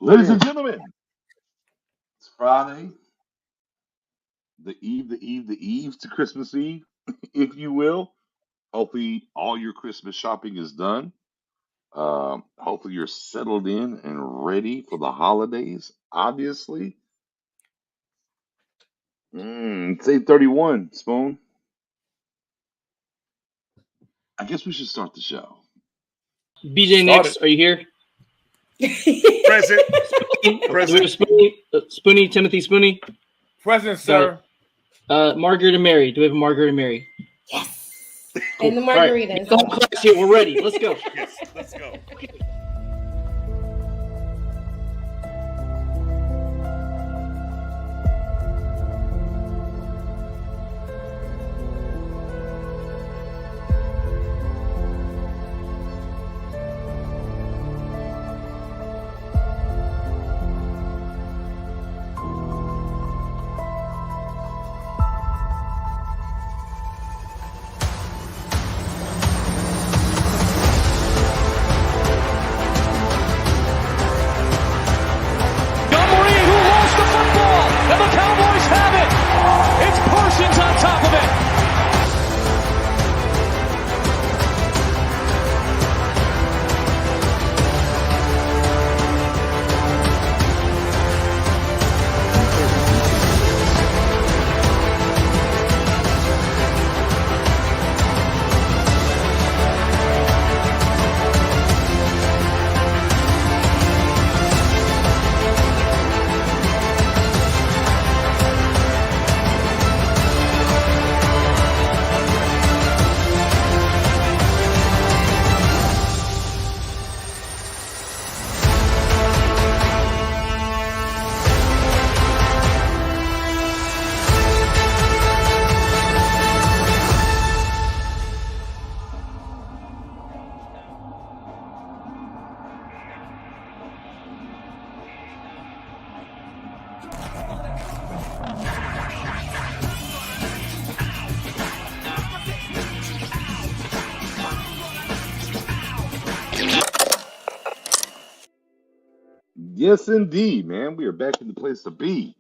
Ladies and gentlemen, it's Friday, the eve to Christmas Eve, if you will. Hopefully, all your Christmas shopping is done. Hopefully, you're settled in and ready for the holidays. Obviously, it's 8:31. Spoon. I guess we should start the show. BJ Nix, are you here? Present. Present. Spoonie, Timothy Spoonie. Present, sir. Margaret and Mary. Do we have a Margaret and Mary? Yes. And the margaritas. All right. Class here. We're ready. Let's go. Yes, let's go. And the Cowboys have it. It's Parsons on top of it. Yes, indeed, man. We are back in the place to be.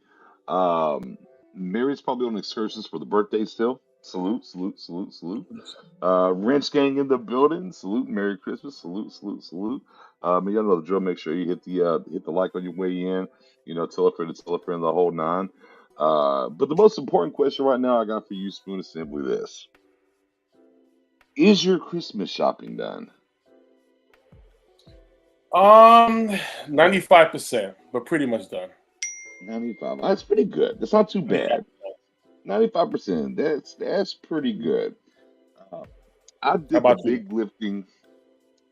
Mary's probably on excursions for the birthday still. Salute, salute, salute, salute. Wrench gang in the building. Salute, Merry Christmas. Salute, salute, salute. You know the drill. Make sure you hit the like on your way in. Tell a friend to tell a friend, the whole nine. But the most important question right now I got for you, Spoon, is simply this: Is your Christmas shopping done? 95%, but pretty much done. 95. That's pretty good. That's not too bad. 95%. That's pretty good. Uh, I How did the about you? big lifting.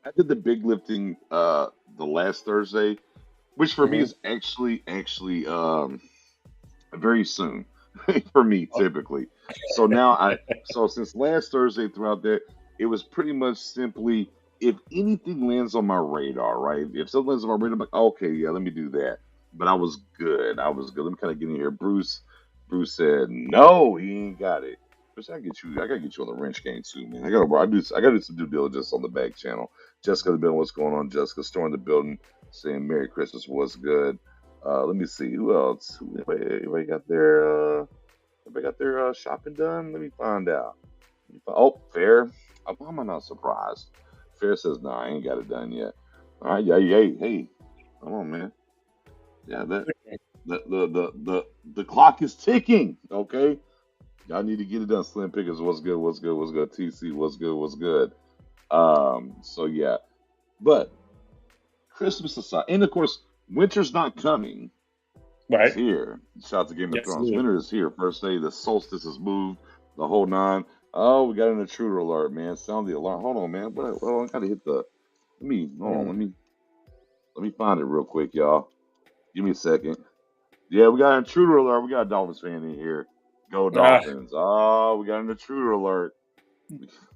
I did the big lifting the last Thursday, which for me Mm-hmm. is actually very soon for me typically. So so since last Thursday throughout that, it was pretty much simply if anything lands on my radar, right? If something lands on my radar, I'm like, okay, yeah, let me do that. But I was good. I was good. Let me kind of get in here. Bruce said, no, he ain't got it. Bruce, I gotta get you on the wrench game too, man. I gotta do some due diligence on the back channel. Jessica's been what's going on. Jessica storing the building, saying Merry Christmas, what's good. Let me see who else. Everybody got their shopping done. Let me find out. Oh, Fair. Why am I not surprised? Fair says, no, I ain't got it done yet. All right, yeah, hey, come on, man. Yeah, the clock is ticking. Okay, y'all need to get it done. Slim Pickers, what's good? What's good? What's good? TC, what's good? What's good? So yeah, but Christmas aside, and of course, winter's not coming. It's Right? here. Shout out to Game of Yes, Thrones. it is. Winter is here. First day, the solstice has moved. The whole nine. Oh, we got an intruder alert, man. Sound the alarm. Hold on, man. Well, I gotta hit the. Hold on. Let me find it real quick, y'all. Give me a second. Yeah, we got an intruder alert. We got a Dolphins fan in here. Go Ah, Dolphins. Oh, we got an intruder alert.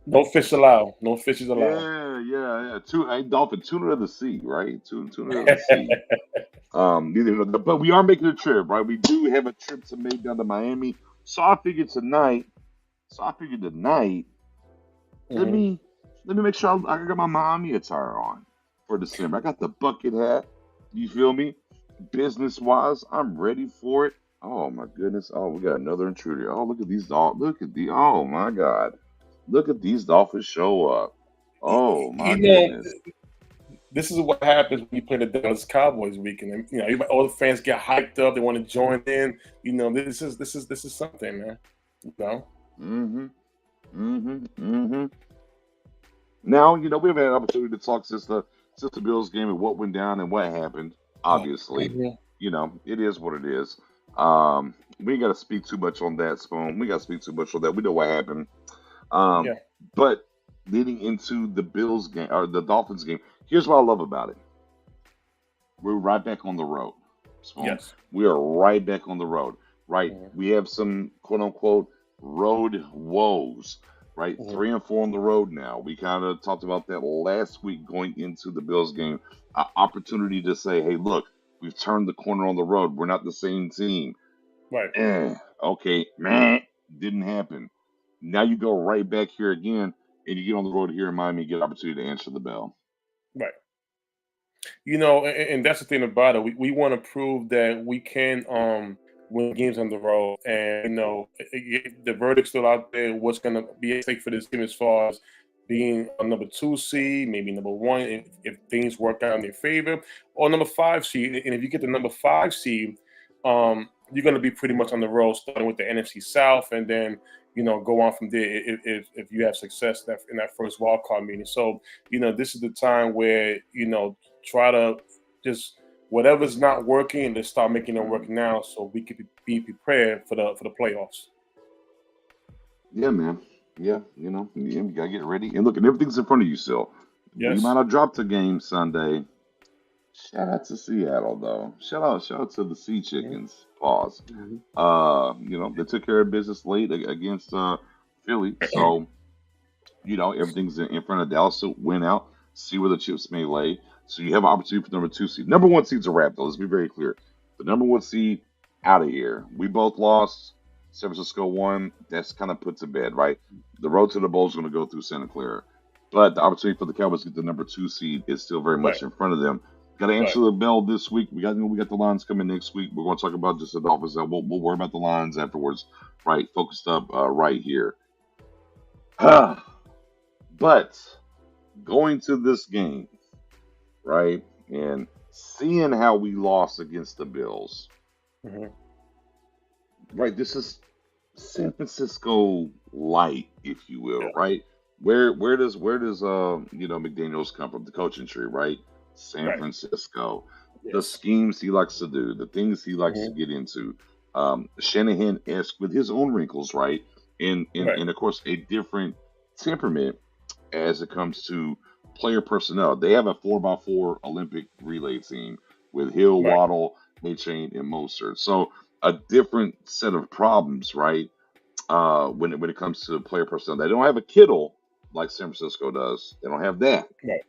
no fish allowed. No fishes allowed. Yeah. Dolphin, tuna of the sea, right? Tuna of the sea. But we are making a trip, right? We do have a trip to make down to Miami. So I figured tonight. Let Mhm. me make sure I got my Miami attire on for December. I got the bucket hat. You feel me? business wise, I'm ready for it. Oh my goodness! Oh, we got another intruder. Oh, look at these Dolphins. Look at the. Oh my God! Look at these Dolphins show up. Oh my You know, goodness! this is what happens when you play the Dallas Cowboys weekend. And, all the fans get hyped up. They want to join in. This is something, man. You know. Mm-hmm. Mm-hmm. Mm-hmm. Now we haven't had an opportunity to talk since the Bills game and what went down and what happened. Obviously, Mhm. it is what it is. We ain't got to speak too much on that, Spoon. We got to speak too much on that. We know what happened. Yeah. But leading into the Bills game or the Dolphins game, here's what I love about it. We're right back on the road. Spoon. Yes. We are right back on the road. Right. Mhm. We have some quote unquote road woes. Right. Mhm. 3-4 on the road now. We kind of talked about that last week going into the Bills game. An opportunity to say, hey, look, we've turned the corner on the road. We're not the same team. Right. Okay, meh, didn't happen. Now you go right back here again, and you get on the road here in Miami and get an opportunity to answer the bell. Right. And that's the thing about it. We want to prove that we can win games on the road, and the verdict's still out there. What's going to be at stake for this team as far as being a number 2 seed, maybe number 1 if things work out in their favor, or number 5 seed. And if you get the number 5 seed, you're going to be pretty much on the road, starting with the NFC South, and then go on from there if you have success in that first wild card meeting. So this is the time where try to just whatever's not working, let's start making it work now, so we could be prepared for the playoffs. Yeah, man. Yeah, you gotta get ready. And look, and everything's in front of you still. We Yes. might have dropped the game Sunday. Shout out to Seattle though. Shout out to the Sea Chickens. Pause. Mhm. They took care of business late against Philly. So everything's in front of Dallas. So win out, see where the chips may lay. So you have an opportunity for number 2 seed. Number 1 seed's a wrap, though. Let's be very clear. The number 1 seed out of here. We both lost. San Francisco won. That's kind of put to bed, right? The road to the bowl is going to go through Santa Clara, but the opportunity for the Cowboys to get the number 2 seed is still very Right. much in front of them. Got to answer Right. the bell this week. We got the lines coming next week. We're going to talk about just the Dolphins. We'll worry about the lines afterwards. Right, focused up right here. But going to this game, right, and seeing how we lost against the Bills, Mhm. right, this is San Francisco light, if you will, Yeah. right? Where does McDaniels come from? The coaching tree, right? San Right. Francisco. The Yes. schemes he likes to do, the things he likes to Mhm. get into. Shanahan-esque with his own wrinkles, right? Right. And of course a different temperament as it comes to player personnel. They have a 4x4 Olympic relay team with Hill, Right. Waddle, Achane, and Mostert. So a different set of problems, right? When it comes to player personnel, they don't have a Kittle like San Francisco does. They don't have that, Right.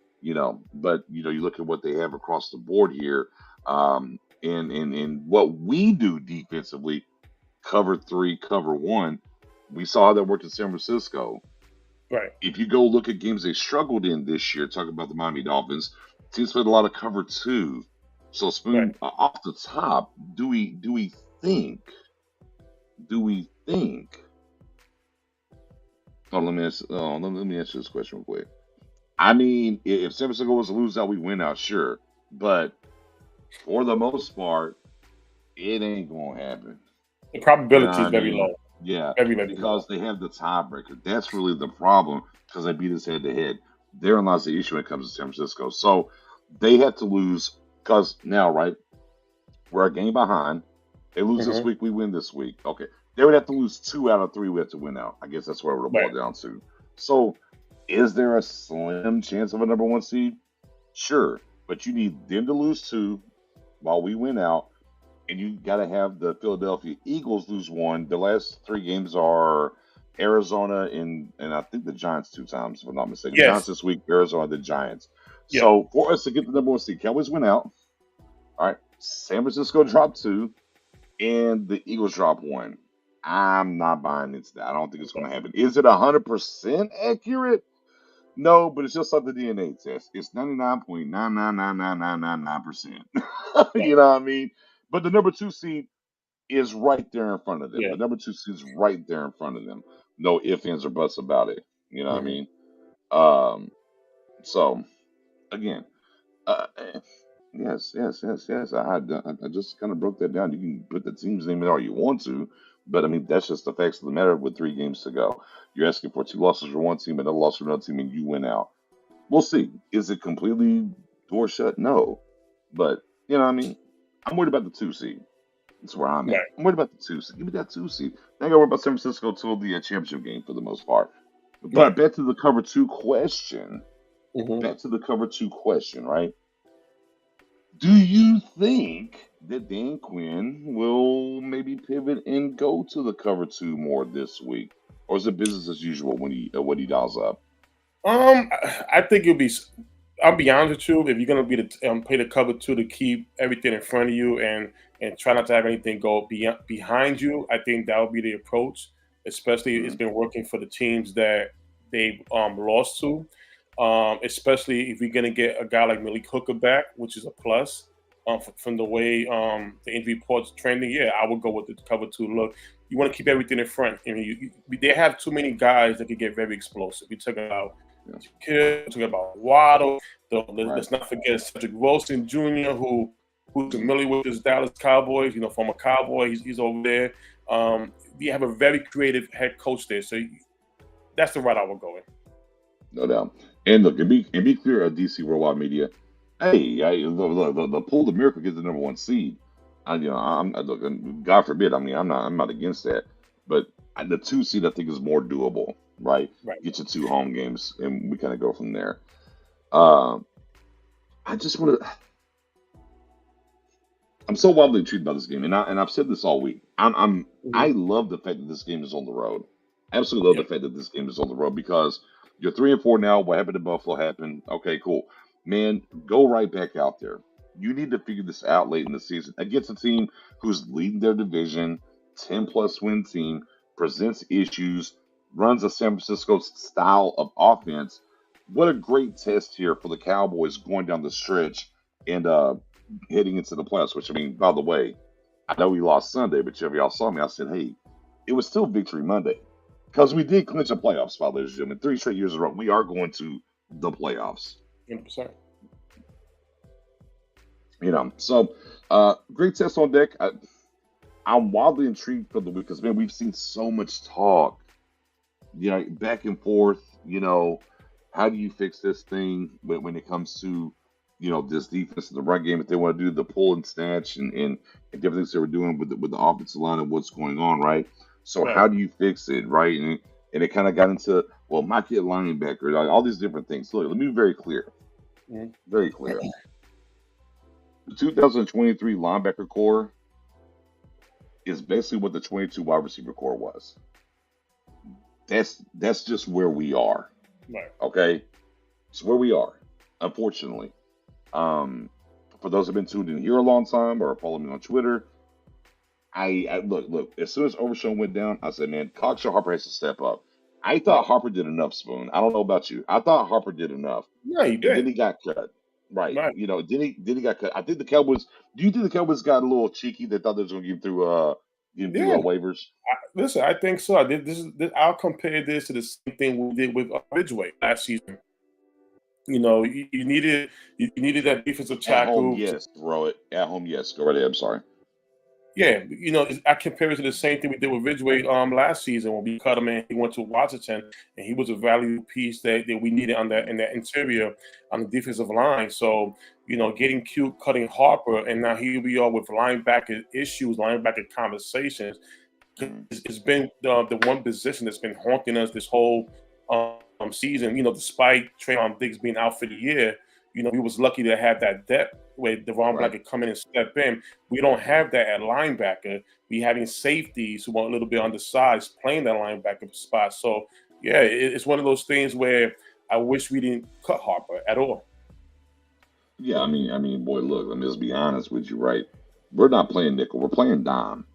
But you look at what they have across the board here, and what we do defensively, cover 3, cover 1. We saw how that worked in San Francisco. Right. If you go look at games they struggled in this year, talking about the Miami Dolphins, teams played a lot of cover 2. So Spoon, Right. off the top, do we think? Do we think? Oh, let me answer this question real quick. I mean, if San Francisco was to lose out, we win out, sure. But for the most part, it ain't gonna happen. The You know probability what is I very mean? low. Yeah, Very, very low. because they have the tiebreaker. That's really the problem because they beat us head to head. Therein lies the issue when it comes to San Francisco. So they have to lose because now, right, we're a game behind. They lose this Mhm. week, we win this week. Okay. They would have to lose 2 out of 3 we have to win out. I guess that's where it would Right. boil down to. So is there a slim chance of a number 1 seed? Sure. But you need them to lose 2 while we win out. And you got to have the Philadelphia Eagles lose 1. The last 3 games are Arizona and I think the Giants 2 times, if I'm not mistaken. Yes. Giants this week, Arizona, the Giants. Yeah. So for us to get the number 1 seed, Cowboys win out. All right. San Francisco dropped 2, and the Eagles drop 1. I'm not buying into that. I don't think it's going to happen. Is it 100% accurate? No, but it's just like the DNA test. It's 99.9999999%. You know what I mean? But the number two seed is right there in front of them. Yeah. The number two seed is right there in front of them. No ifs, ands, or buts about it. You know what I Mm-hmm. mean? Um, so again, uh, yes, yes, yes, yes. I just kind of broke that down. You can put the team's name in there all you want to, but I mean that's just the facts of the matter. With 3 games to go, you're asking for 2 losses for one team, another loss for another team, and you win out. We'll see. Is it completely door shut? No, but you know what I mean. I'm worried about the 2 seed. That's where I'm at. Right. I'm worried about the 2 seed. Give me that 2 seed. I ain't got to worry about San Francisco till the championship game for the most part. Right. But back to the cover two question. Mm-hmm. Back to the cover two question, right? Do you think that Dan Quinn will maybe pivot and go to the cover two more this week, or is it business as usual when he dials up? I think it'll be. I'll be honest with you. If you're gonna be play the cover two to keep everything in front of you and try not to have anything go behind you, I think that would be the approach. Especially it's Mhm. been working for the teams that they've lost to. Especially if you're gonna get a guy like Malik Hooker back, which is a plus. From the way the injury reports trending, yeah, I would go with the cover two look. You want to keep everything in front. I mean, they have too many guys that could get very explosive. We talk about Yeah. Kidd, talking about Waddle. Right. Let's not forget Cedric Wilson Jr., who's familiar with his Dallas Cowboys. You know, former Cowboy, he's over there. You have a very creative head coach there, so that's the route I would go in. No doubt. And look, and be clear, DC Worldwide Media. Hey, the pull the miracle gets the number one seed. Look, and God forbid. I mean, I'm not against that, but the 2 seed I think is more doable, right? Right. Get you 2 home games, and we kind of go from there. Um, I just want to. I'm so wildly intrigued by this game, and I've said this all week. I Mm-hmm. love the fact that this game is on the road. I absolutely love Yep. the fact that this game is on the road because you're 3-4 now. What happened to Buffalo happened. Okay, cool, man. Go right back out there. You need to figure this out late in the season against a team who's leading their division, 10+ win team, presents issues, runs a San Francisco style of offense. What a great test here for the Cowboys going down the stretch and heading into the playoffs, which I mean, by the way, I know we lost Sunday, but if y'all saw me, I said, hey, it was still Victory Monday. Because we did clinch a playoff spot, ladies and gentlemen. 3 straight years in a row. We are going to the playoffs. 100%. So great test on deck. I'm wildly intrigued for the week because, man, we've seen so much talk, back and forth. How do you fix this thing when it comes to this defense and the run game, if they want to do the pull and snatch and different things they were doing with the offensive line and what's going on, right? So Right. how do you fix it, right? And it kind of got into, well, my kid linebacker, like, all these different things. So let me be very clear, Mhm. very clear. The 2023 linebacker core is basically what the 22 wide receiver core was. That's just where we are, Right. okay? It's where we are, unfortunately. Um, for those who've been tuned in here a long time or follow me on Twitter, I look. As soon as Overshown went down, I said, "Man, Cockshaw Harper has to step up." I thought Right. Harper did enough, Spoon. I don't know about you. I thought Harper did enough, Yeah, he and then did. he got cut. Right? Right. Then he got cut. I think the Cowboys. Do you think the Cowboys got a little cheeky? They thought they was going to give him through Yeah. waivers. Listen, I think so. I'll compare this to the same thing we did with Ridgeway last season. You needed that defensive At home, tackle. yes, throw it. At home, yes. Go right ahead. I'm sorry. Yeah, I compare it to the same thing we did with Ridgeway last season when we cut him and he went to Washington and he was a valuable piece that we needed in that interior on the defensive line. So, getting cute, cutting Harper, and now here we are with linebacker issues, linebacker conversations. Mhm. It's been the one position that's been haunting us this whole season. Despite Traylon Diggs being out for the year, we was lucky to have that depth where Devon Black Right. could come in and step in. We don't have that at linebacker. We having safeties who are a little bit undersized playing that linebacker spot. So yeah, it's one of those things where I wish we didn't cut Harper at all. Yeah. Boy, look. Let me just be honest with you, right? We're not playing nickel. We're playing dime Mhm.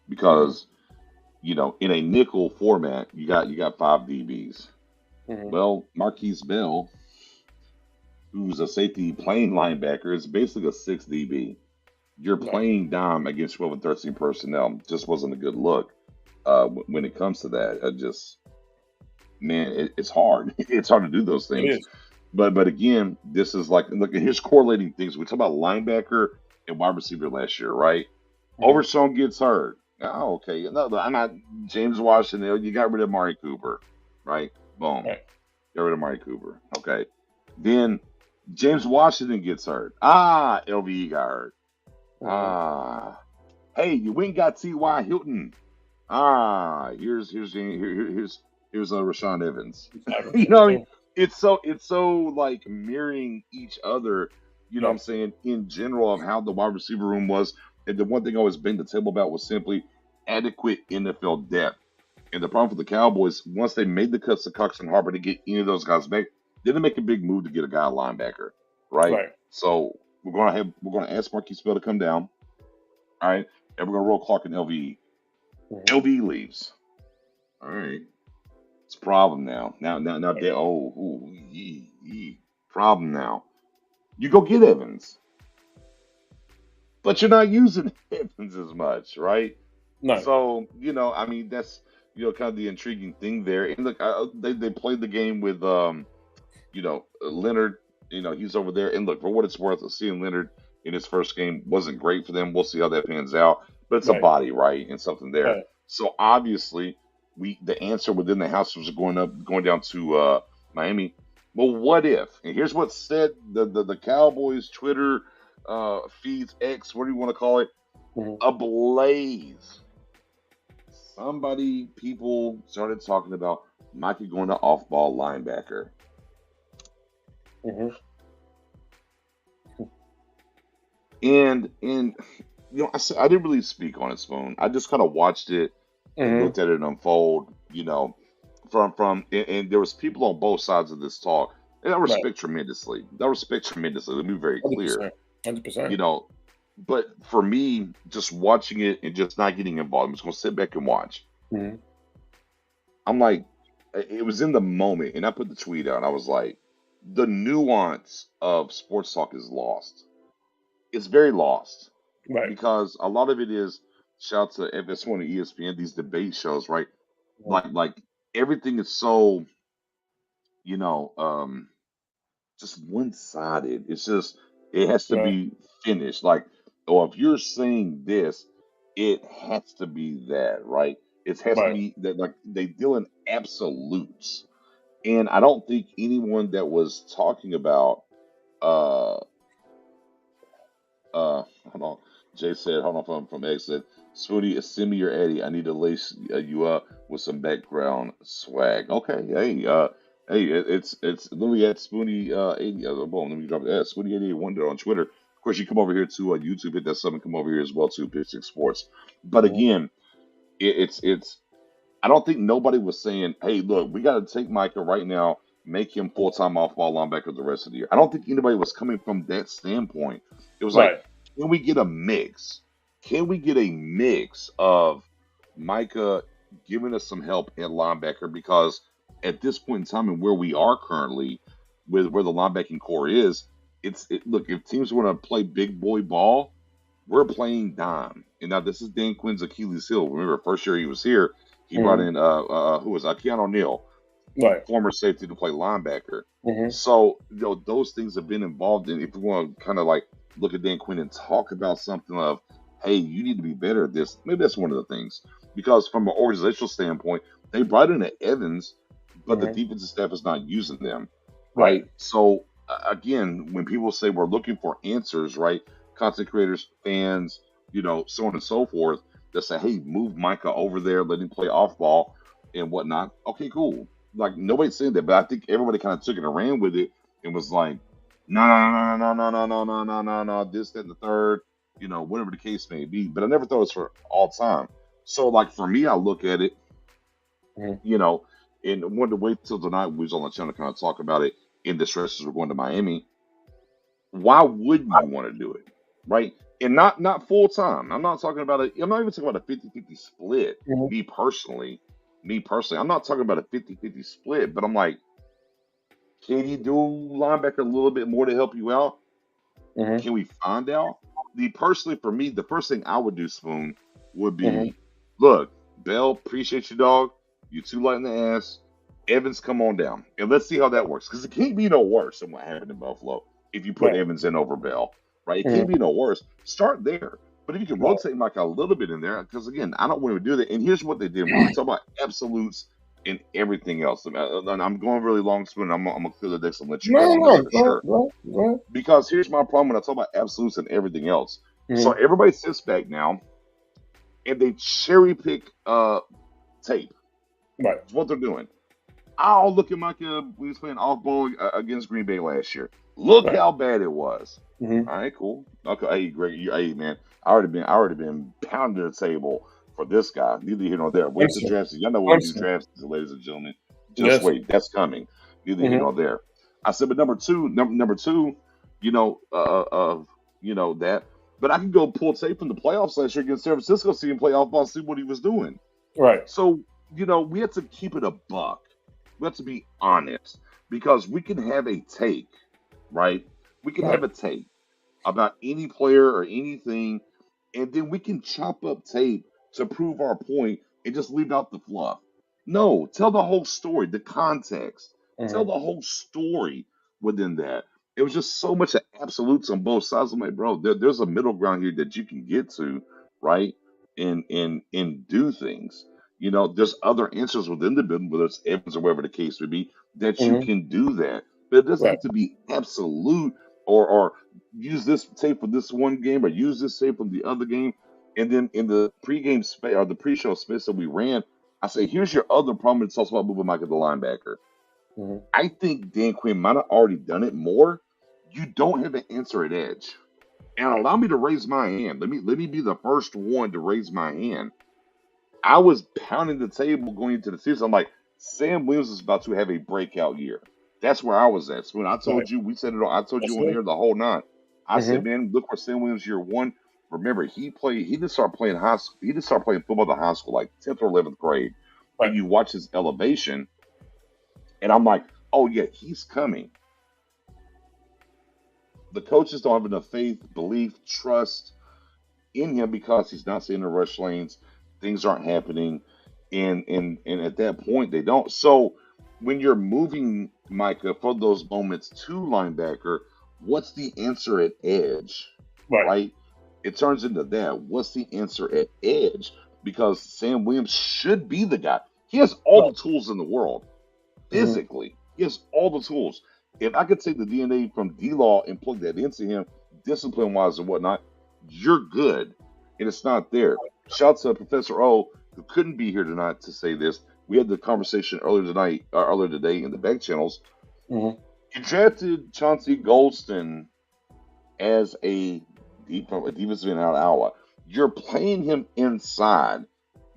because in a nickel format, you got 5 DBs. Well, Marquise Bell, who's a safety playing linebacker, is basically a 6 DB. You're Right. playing dime against 12 and 13 personnel. Just wasn't a good look when it comes to that. Man, it's hard. It's hard to do those It things. is. But again, this is like, look, here's correlating things. We talk about linebacker and wide receiver last year, right? Overshown gets hurt. Oh, okay. No, I'm not James Washington. You got rid of Mari Cooper, right? Boom. Right. Got rid of Mari Cooper. Okay. Then James Washington gets hurt. Ah, LVE got hurt. Ah. Hey, you went and got T.Y. Hilton. Ah, here's Rashawn Evans. You know, what I mean? It's so like mirroring each other. You know what I'm saying? In general, of how the wide receiver room was, and the one thing I always bang the table about was simply adequate NFL depth. And the problem for the Cowboys, once they made the cuts to Cox and Harper to get any of those guys back, they didn't make a big move to get a guy a linebacker, right? Right. So we're gonna ask Marquise Bell to come down, all right, and we're gonna roll Clark and LVE. LVE leaves. All right. It's a problem now. Now they problem now. You go get Evans. But you're not using Evans as much, right? No. So, I mean, that's kind of the intriguing thing there. And look, they played the game with Leonard, he's over there. And look, for what it's worth, seeing Leonard in his first game wasn't great for them. We'll see how that pans out. But it's a body, right? And something there. Right. So obviously the answer within the house was going down to Miami. Well, what if? And here's what said the Cowboys Twitter feeds, X, what do you want to call it? Ablaze. People started talking about Mikey going to off-ball linebacker. And I didn't really speak on his phone. I just kind of watched it and looked at it unfold, from and there was people on both sides of this talk. And I respect tremendously. Let me be very clear. 100%. But for me, just watching it and just not getting involved, I'm just going to sit back and watch. I'm like, it was in the moment, and I put the tweet out. And I was like, the nuance of sports talk is lost. It's very lost. Right. Because a lot of it is, shout out to FS1 and ESPN, these debate shows, right? Like everything is so, just one-sided. It's just, it has to be finished. Like, if you're saying this, it has to be that, right? It has to be that, like, they deal in absolutes. And I don't think anyone that was talking about, hold on. Jay said, hold on, from X said, Spoonie, send me your Eddie. I need to lace you up with some background swag. Okay, hey, it's literally at Spoonie 80. Boom, let me drop it at Spoonie 88 on Twitter. Of course, you come over here to YouTube, hit that sub, and come over here as well to Pitch Six Sports. But again, it's I don't think nobody was saying, hey, look, we got to take Micah right now, make him full-time off-ball linebacker the rest of the year. I don't think anybody was coming from that standpoint. It was like, can we get a mix? Can we get a mix of Micah giving us some help at linebacker? Because at this point in time and where we are currently with where the linebacking core is, look, if teams want to play big boy ball, we're playing dime. And now this is Dan Quinn's Achilles heel. Remember, first year he was here, he brought in who was Keanu Neal, former safety, to play linebacker. So those things have been involved in. If we want to kind of like look at Dan Quinn and talk about something of, hey, you need to be better at this. Maybe that's one of the things. Because from an organizational standpoint, they brought in an Evans, but the defensive staff is not using them. Right. So again, when people say we're looking for answers, right? Content creators, fans, so on and so forth, that say, hey, move Micah over there, let him play off ball and whatnot. Okay, cool. Like, nobody's saying that, but I think everybody kind of took it and ran with it and was like, no, this, that, and the third, whatever the case may be. But I never thought it was for all time. So, like, for me, I look at it, and wanted to wait till tonight we was on the channel to kind of talk about it in the stretch as we're going to Miami. Why wouldn't you want to do it, right? And not full time. I'm not talking about I'm not even talking about a 50-50 split. Me personally, I'm not talking about a 50-50 split. But I'm like, Can you do linebacker a little bit more to help you out? Mm-hmm. Can we find out? Personally, for me, the first thing I would do, Spoon, would Mm-hmm. be, look, Bell, appreciate you, dog. You too light in the ass. Evans, come on down. And let's see how that works. Because it can't be no worse than what happened in Buffalo if you put Right. Evans in over Bell. Right? It can't Mm-hmm. be no worse. Start there. But if you can Right. rotate Mike a little bit in there, because again, I don't want to do that. And here's what they did. We talk about absolutes and everything else. I'm going really long, Spoon. I'm going to clear the decks and let you go on this for sure. No. Because here's my problem when I talk about absolutes and everything else. Mm-hmm. So everybody sits back now and they cherry pick tape. Right. That's what they're doing. I'll look at Micah. We was playing off ball against Green Bay last year. Look how bad it was. Mm-hmm. All right, cool. Okay, hey, Greg. Hey, man. I already been pounding the table for this guy. Neither here nor there. Wait to draft season. Y'all know what we do draft season, ladies and gentlemen. Just wait. That's coming. Neither here nor there. I said, but number two, that. But I can go pull tape from the playoffs last year against San Francisco, see him play off ball, see what he was doing. Right. So, we have to keep it a buck. We have to be honest because we can have a take, right? We can have a take about any player or anything, and then we can chop up tape to prove our point and just leave out the fluff. No, tell the whole story, the context. Tell the whole story within that. It was just so much absolutes on both sides. I'm like, bro, there's a middle ground here that you can get to, right? And do things. There's other answers within the building, whether it's Evans or whatever the case may be, that you can do that. But it doesn't have to be absolute or use this tape for this one game or use this tape from the other game. And then in the pregame space or the pre-show space that we ran, I say, here's your other problem. It's also about moving Mike at the linebacker. I think Dan Quinn might have already done it more. You don't have an answer at edge. And allow me to raise my hand. Let me be the first one to raise my hand. I was pounding the table going into the season. I'm like, Sam Williams is about to have a breakout year. That's where I was at. So when I told you, we said it all. I told you on here the whole nine. I said, man, look where Sam Williams year one. Remember, he didn't start playing high school. He didn't start playing football in high school like 10th or 11th grade. And you watch his elevation, and I'm like, oh yeah, he's coming. The coaches don't have enough faith, belief, trust in him because he's not seeing the rush lanes. Things aren't happening, and at that point they don't. So when you're moving Micah for those moments to linebacker, what's the answer at edge? Right? It turns into that. What's the answer at edge? Because Sam Williams should be the guy. He has all the tools in the world. Physically, he has all the tools. If I could take the DNA from D-Law and plug that into him, discipline-wise and whatnot, you're good. And it's not there. Shout out to Professor O, who couldn't be here tonight to say this. We had the conversation earlier today in the back channels. You drafted Chauncey Golston as a defensive end out of Iowa. You're playing him inside.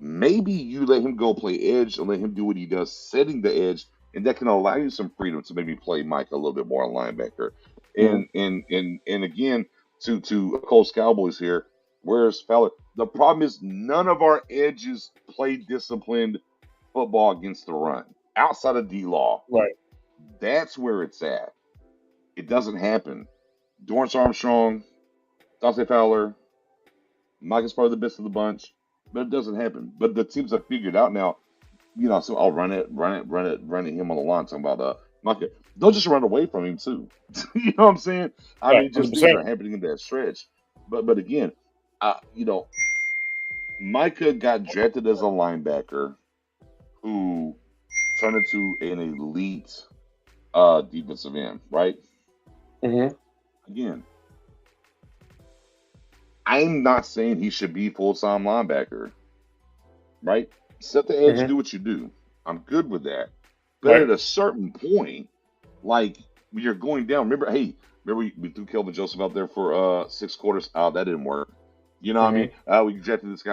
Maybe you let him go play edge and let him do what he does, setting the edge, and that can allow you some freedom to maybe play Mike a little bit more on linebacker. And again, to Colts Cowboys here, where's Fowler? The problem is none of our edges play disciplined football against the run outside of D-Law. Right. That's where it's at. It doesn't happen. Dorrance Armstrong, Dante Fowler, Mike is probably the best of the bunch, but it doesn't happen. But the teams have figured out now, so I'll run it him on the line. Talking about Micah. Don't just run away from him too. You know what I'm saying? I mean, just 100%. things are happening in that stretch. But again, Micah got drafted as a linebacker who turned into an elite defensive end, right? Again, I'm not saying he should be full-time linebacker, right? Set the edge, do what you do. I'm good with that. But at a certain point, like when you're going down, remember we threw Kelvin Joseph out there for 6 quarters. Oh, that didn't work. You know what I mean? We drafted this guy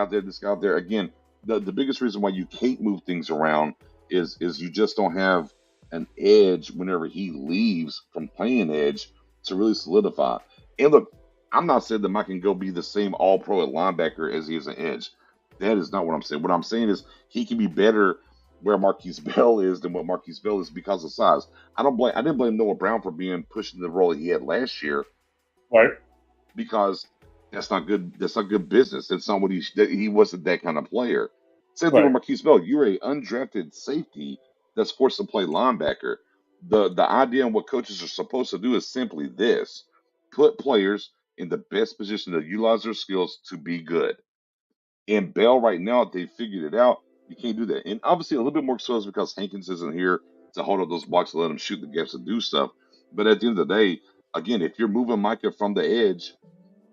out there. Again, the biggest reason why you can't move things around is you just don't have an edge whenever he leaves from playing edge to really solidify. And look, I'm not saying that Mike can go be the same all-pro at linebacker as he is an edge. That is not what I'm saying. What I'm saying is he can be better where Marquise Bell is than what Marquise Bell is because of size. I didn't blame Noah Brown for being pushed in the role he had last year Right. because that's not good. That's not good business. That's not what he wasn't that kind of player. Same thing with Right. Marquise Bell. You're a undrafted safety that's forced to play linebacker. The idea and what coaches are supposed to do is simply this: put players in the best position to utilize their skills to be good. And Bell right now, they figured it out. You can't do that. And obviously, a little bit more so is because Hankins isn't here to hold up those blocks and let him shoot the gaps and do stuff. But at the end of the day, again, if you're moving Micah from the edge,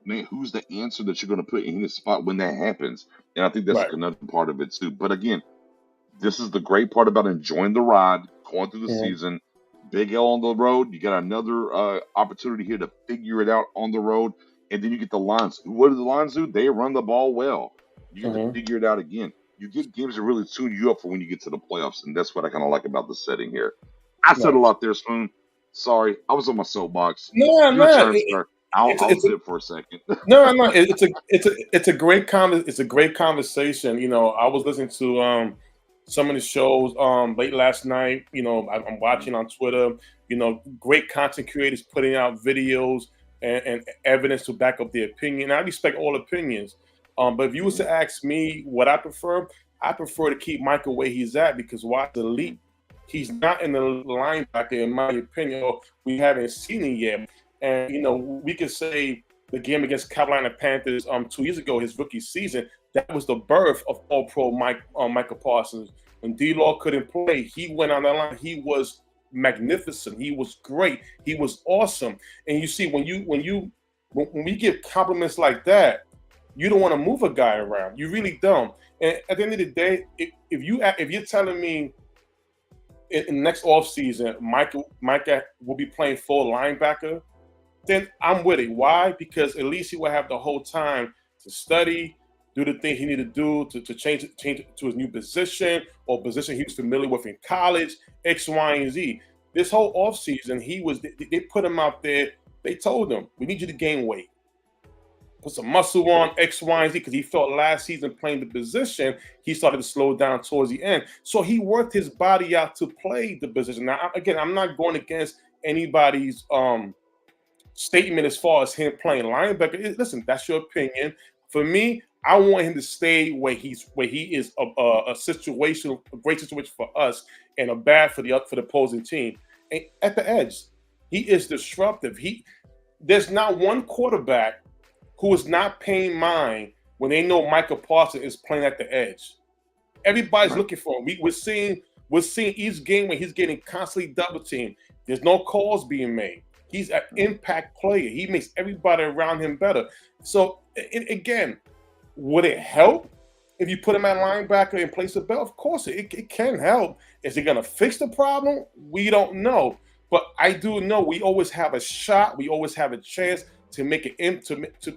man, who's the answer that you're going to put in his spot when that happens? And I think that's Right. like another part of it too. But again, this is the great part about enjoying the ride, going through the Mhm. season. Big L on the road. You got another opportunity here to figure it out on the road. And then you get the Lions. What do the Lions do? They run the ball well. You get to Mhm. figure it out again. You get games that really tune you up for when you get to the playoffs. And that's what I kind of like about the setting here. I said a Right. lot there, Spoon. Sorry. I was on my soapbox. No, Your no. turn, sir. I'll It's a zip for a second. no. It's a great it's a great conversation. You know, I was listening to some of the shows late last night. You know, I'm watching on Twitter. You know, great content creators putting out videos and evidence to back up their opinion. I respect all opinions. But if you was Mhm. to ask me what I prefer to keep Michael where he's at because why the elite. He's not in the linebacker, in my opinion, or we haven't seen it yet. And you know, we could say the game against Carolina Panthers 2 years ago, his rookie season, that was the birth of All Pro Michael Parsons. When D-Law couldn't play, he went on the line. He was magnificent. He was great. He was awesome. And you see, when we give compliments like that, you don't want to move a guy around. You really don't. And at the end of the day, if you're telling me in the next offseason, Micah will be playing full linebacker, then I'm with it. Why? Because at least he will have the whole time to study, do the things he need to do to change it to his new position or position he was familiar with in college, X, Y, and Z. This whole offseason, they put him out there. They told him, we need you to gain weight. Put some muscle on X, Y, and Z because he felt last season playing the position, he started to slow down towards the end. So he worked his body out to play the position. Now, again, I'm not going against anybody's statement as far as him playing linebacker. Listen, that's your opinion. For me, I want him to stay where he is a great situation for us, and a bad for the opposing team. And at the edge, he is disruptive. There's not one quarterback who is not paying mind when they know Michael Parsons is playing at the edge. Everybody's Right. looking for him. We're seeing each game when he's getting constantly double teamed. There's no calls being made. He's an impact player. He makes everybody around him better. So again, would it help if you put him at linebacker in place of Bell? Of course, it can help. Is it going to fix the problem? We don't know. But I do know we always have a shot. We always have a chance to make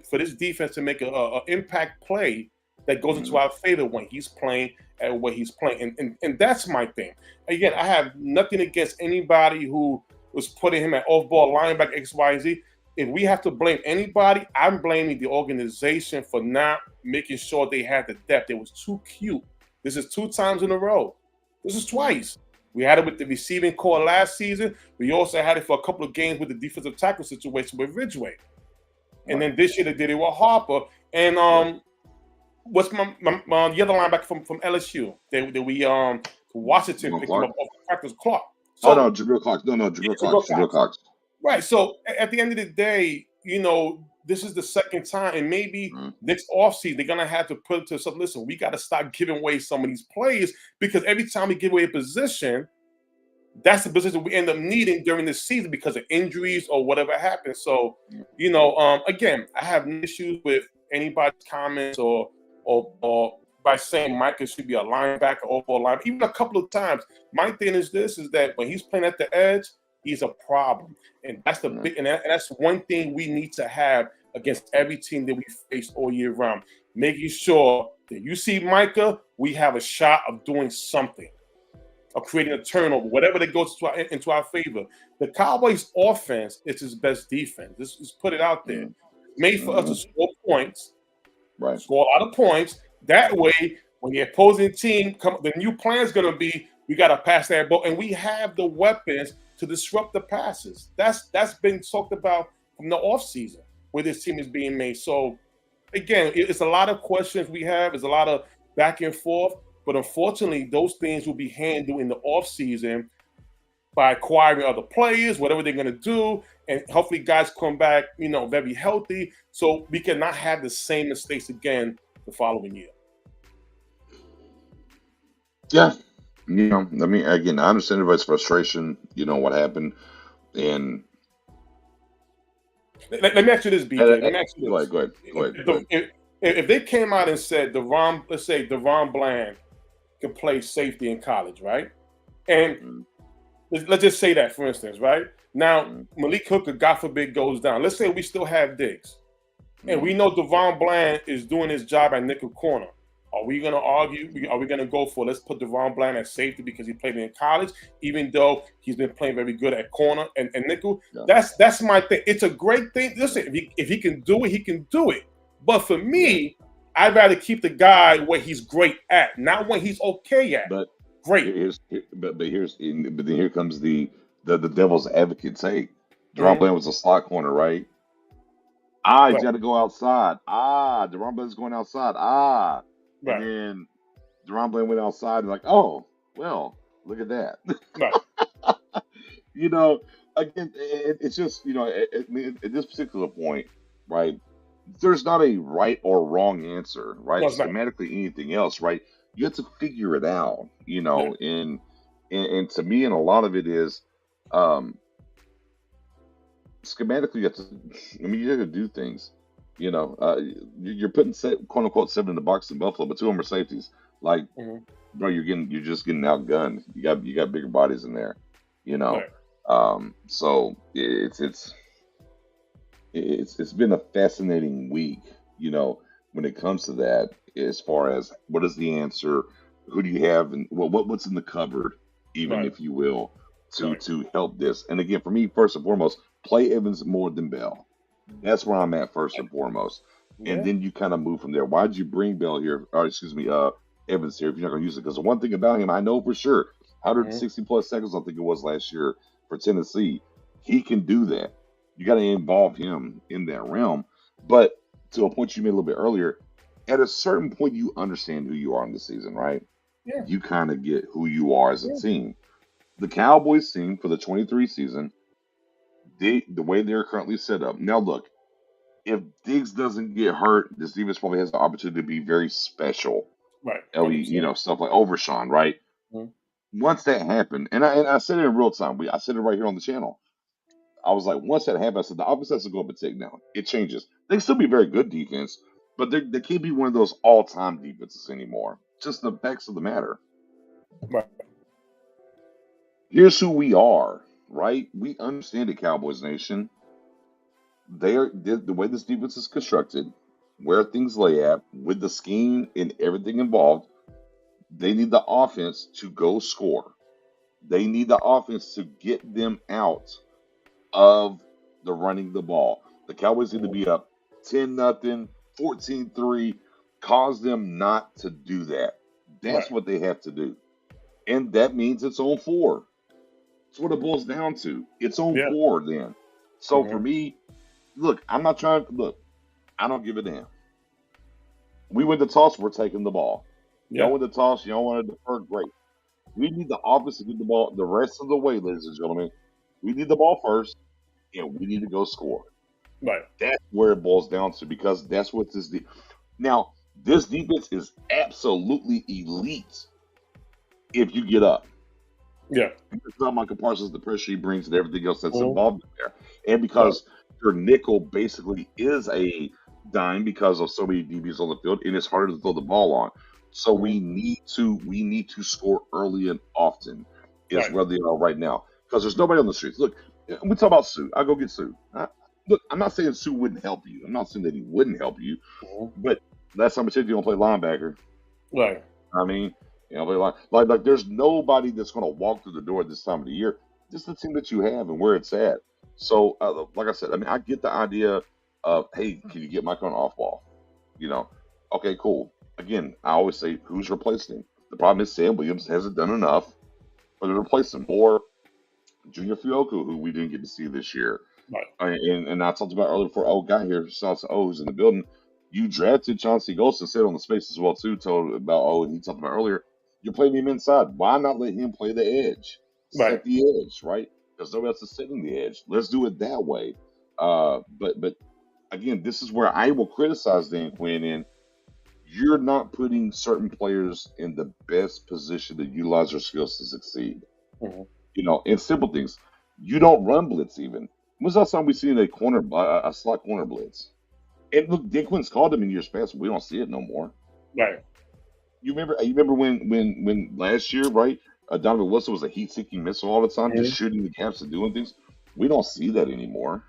for this defense to make an impact play that goes into our favor when he's playing at what he's playing. And that's my thing. Again, I have nothing against anybody who was putting him at off-ball linebacker X, Y, and Z. If we have to blame anybody, I'm blaming the organization for not making sure they had the depth. It was too cute. This is 2 times in a row. This is twice. We had it with the receiving core last season. We also had it for a couple of games with the defensive tackle situation with Ridgeway. And then this year they did it with Harper. And what's my the other linebacker from LSU that we Washington picked him up off the practice clock. So, no, Jabril Cox. No, Jabril Cox. Jabril Cox. Right. So at the end of the day, you know, this is the second time, and maybe next offseason they're gonna have to put it to something. Listen, we got to stop giving away some of these plays because every time we give away a position, that's the position we end up needing during the season because of injuries or whatever happens. So, you know, again, I have no issues with anybody's comments or by saying Micah should be a linebacker or a linebacker. Even a couple of times, my thing is that when he's playing at the edge, he's a problem, and that's the big and that's one thing we need to have against every team that we face all year round, making sure that you see Micah, we have a shot of doing something, of creating a turnover, whatever that goes into our favor. The Cowboys' offense is his best defense. Let's put it out there. Made for us to score points, score a lot of points. That way, when the opposing team the new plan is going to be we got to pass that ball, and we have the weapons to disrupt the passes. That's been talked about from the offseason where this team is being made. So again, it's a lot of questions we have. It's a lot of back and forth, but unfortunately, those things will be handled in the offseason by acquiring other players, whatever they're going to do, and hopefully guys come back, very healthy, so we cannot have the same mistakes again the following year. Yeah. Again, I understand everybody's frustration, what happened, and let me ask you this, BJ. Let me ask you this. Go ahead. If they came out and said let's say Deron Bland could play safety in college, right? And let's just say that, for instance, right? Now, Malik Hooker, God forbid, goes down. Let's say we still have Diggs. And we know Deron Bland is doing his job at nickel corner. Are we going to argue? Are we going to go for let's put Deron Bland at safety because he played in college, even though he's been playing very good at corner and nickel? Yeah. That's my thing. It's a great thing. Listen, if he can do it, he can do it. But for me, I'd rather keep the guy where he's great at, not when he's okay at. But great. But then here comes the devil's advocate take. Deron Bland was a slot corner, right? He's got to go outside. Deron Bland's going outside. Right. And then Deron Bland went outside and oh, well, look at that. Right. Again, it's just, at this particular point, right, there's not a right or wrong answer, right? No, schematically, anything else, right? You have to figure it out, and to me, and a lot of it is, schematically, you have to do things. You're putting quote unquote 7 in the box in Buffalo, but 2 of them are safeties. Bro, you're just getting outgunned. You got bigger bodies in there, Right. So it's been a fascinating week, when it comes to that, as far as what is the answer, who do you have, and what's in the cupboard, even if you will, to help this. And again, for me, first and foremost, play Evans more than Bell. That's where I'm at first and foremost. And then you kind of move from there. Why'd you bring Bell here? Or excuse me, Evans here if you're not going to use it? Because the one thing about him, I know for sure, 160 plus seconds, I think it was last year for Tennessee. He can do that. You got to involve him in that realm. But to a point you made a little bit earlier, at a certain point, you understand who you are in the season, right? Yeah. You kind of get who you are as a team. The Cowboys team for the 23 season, the way they're currently set up. Now, look, if Diggs doesn't get hurt, this defense probably has the opportunity to be very special. Right. Stuff like Overshawn, right? Mm-hmm. Once that happened, and I said it in real time. I said it right here on the channel. I was like, once that happened, I said the offense has to go up a tick now. It changes. They can still be very good defense, but they can't be one of those all-time defenses anymore. Just the facts of the matter. Right. Here's who we are, right? We understand the Cowboys Nation. The way this defense is constructed, where things lay at, with the scheme and everything involved, they need the offense to go score. They need the offense to get them out of the running the ball. The Cowboys need to be up 10-0, 14-3, cause them not to do that. That's what they have to do. And that means it's on 4. That's what it boils down to. It's on 4 then. So for me, look, I don't give a damn. We win the toss, we're taking the ball. You don't win the toss, you don't want to defer, great. We need the offense to get the ball the rest of the way, ladies and gentlemen. We need the ball first, and we need to go score. Right. That's where it boils down to, because that's what this Now, this defense is absolutely elite if you get up. Yeah. It's not Michael Parsons, the pressure he brings and everything else that's involved in there. And because your nickel basically is a dime because of so many DBs on the field, and it's harder to throw the ball on. So we need to score early and often is where they are right now. Because there's nobody on the streets. Look, we talk about Sue. I'll go get Sue. Look, I'm not saying Sue wouldn't help you. I'm not saying that he wouldn't help you. But last time I said you don't play linebacker. Right. I mean, like there's nobody that's going to walk through the door at this time of the year. Just the team that you have and where it's at. So, like I said, I mean, I get the idea of, hey, can you get Mike on off ball? Okay, cool. again, I always say, who's replacing him? The problem is Sam Williams hasn't done enough for them to replace him, or Junior Fioku, who we didn't get to see this year. Right. And I talked about earlier before got here, saw who's in the building. You drafted Chauncey Golston, said on the space as well too, told about and he talked about earlier. You're playing him inside. Why not let him play the edge? Right. Set the edge, right? Because nobody else is setting the edge. Let's do it that way. But again, this is where I will criticize Dan Quinn, and you're not putting certain players in the best position to utilize their skills to succeed. Mm-hmm. You know, in simple things. You don't run blitz even. When's the last time we seen a slot corner blitz? And look, Dan Quinn's called them in years past. But we don't see it no more. Right. You remember when last year, right? Donovan Wilson was a heat-seeking missile all the time, just shooting the gaps and doing things. We don't see that anymore.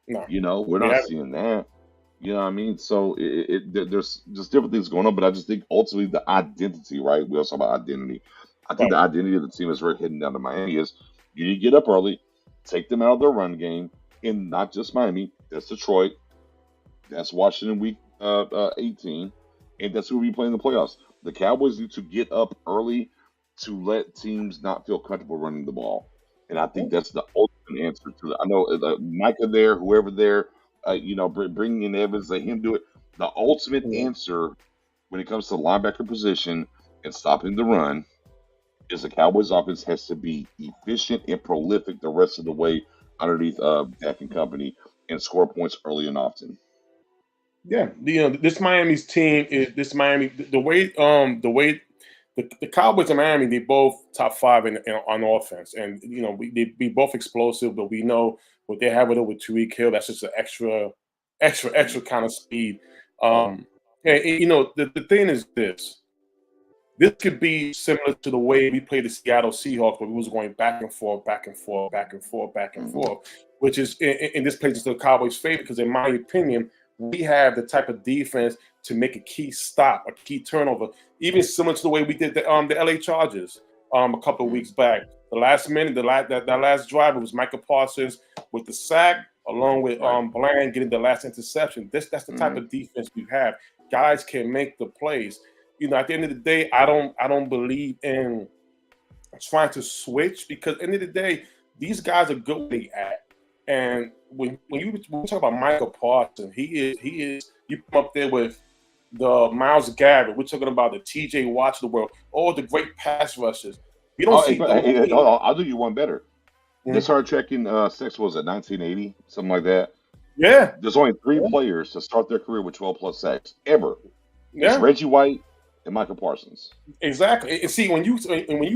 No. You know, we're not seeing that. You know what I mean? So there's just different things going on, but I just think ultimately the identity, right? We also talk about identity. I think the identity of the team is we're heading down to Miami is you need to get up early, take them out of their run game, and not just Miami. That's Detroit. That's Washington week 18, and that's who we play in the playoffs. The Cowboys need to get up early to let teams not feel comfortable running the ball, and I think that's the ultimate answer to that. I know Micah there, whoever there, bringing in Evans, let him do it. The ultimate answer when it comes to the linebacker position and stopping the run is the Cowboys offense has to be efficient and prolific the rest of the way underneath Dak and company and score points early and often. Yeah, this Miami's team is the Cowboys and Miami, they both top 5 on offense, and they be both explosive, but we know what they have with Tyreek Hill. That's just an extra kind of speed. And the thing is this could be similar to the way we played the Seattle Seahawks, where we was going back and forth, which is in this plays into the Cowboys' favor because, in my opinion, we have the type of defense to make a key stop, a key turnover, even similar to the way we did the LA Chargers a couple of weeks back. The last minute, that last drive, it was Michael Parsons with the sack, along with Bland getting the last interception. That's the type of defense we have. Guys can make the plays. At the end of the day, I don't believe in trying to switch because at the end of the day, these guys are good what they at. And when you talk about Michael Parsons, he is you come up there with the Myles Garrett. We're talking about the T.J. Watts of the world, all the great pass rushers. We don't see. I'll do you one better. This hard checking six was at 1980, something like that. Yeah, there's only 3 players to start their career with 12 plus sacks ever. Yeah, it's Reggie White and Michael Parsons. Exactly. And see, when you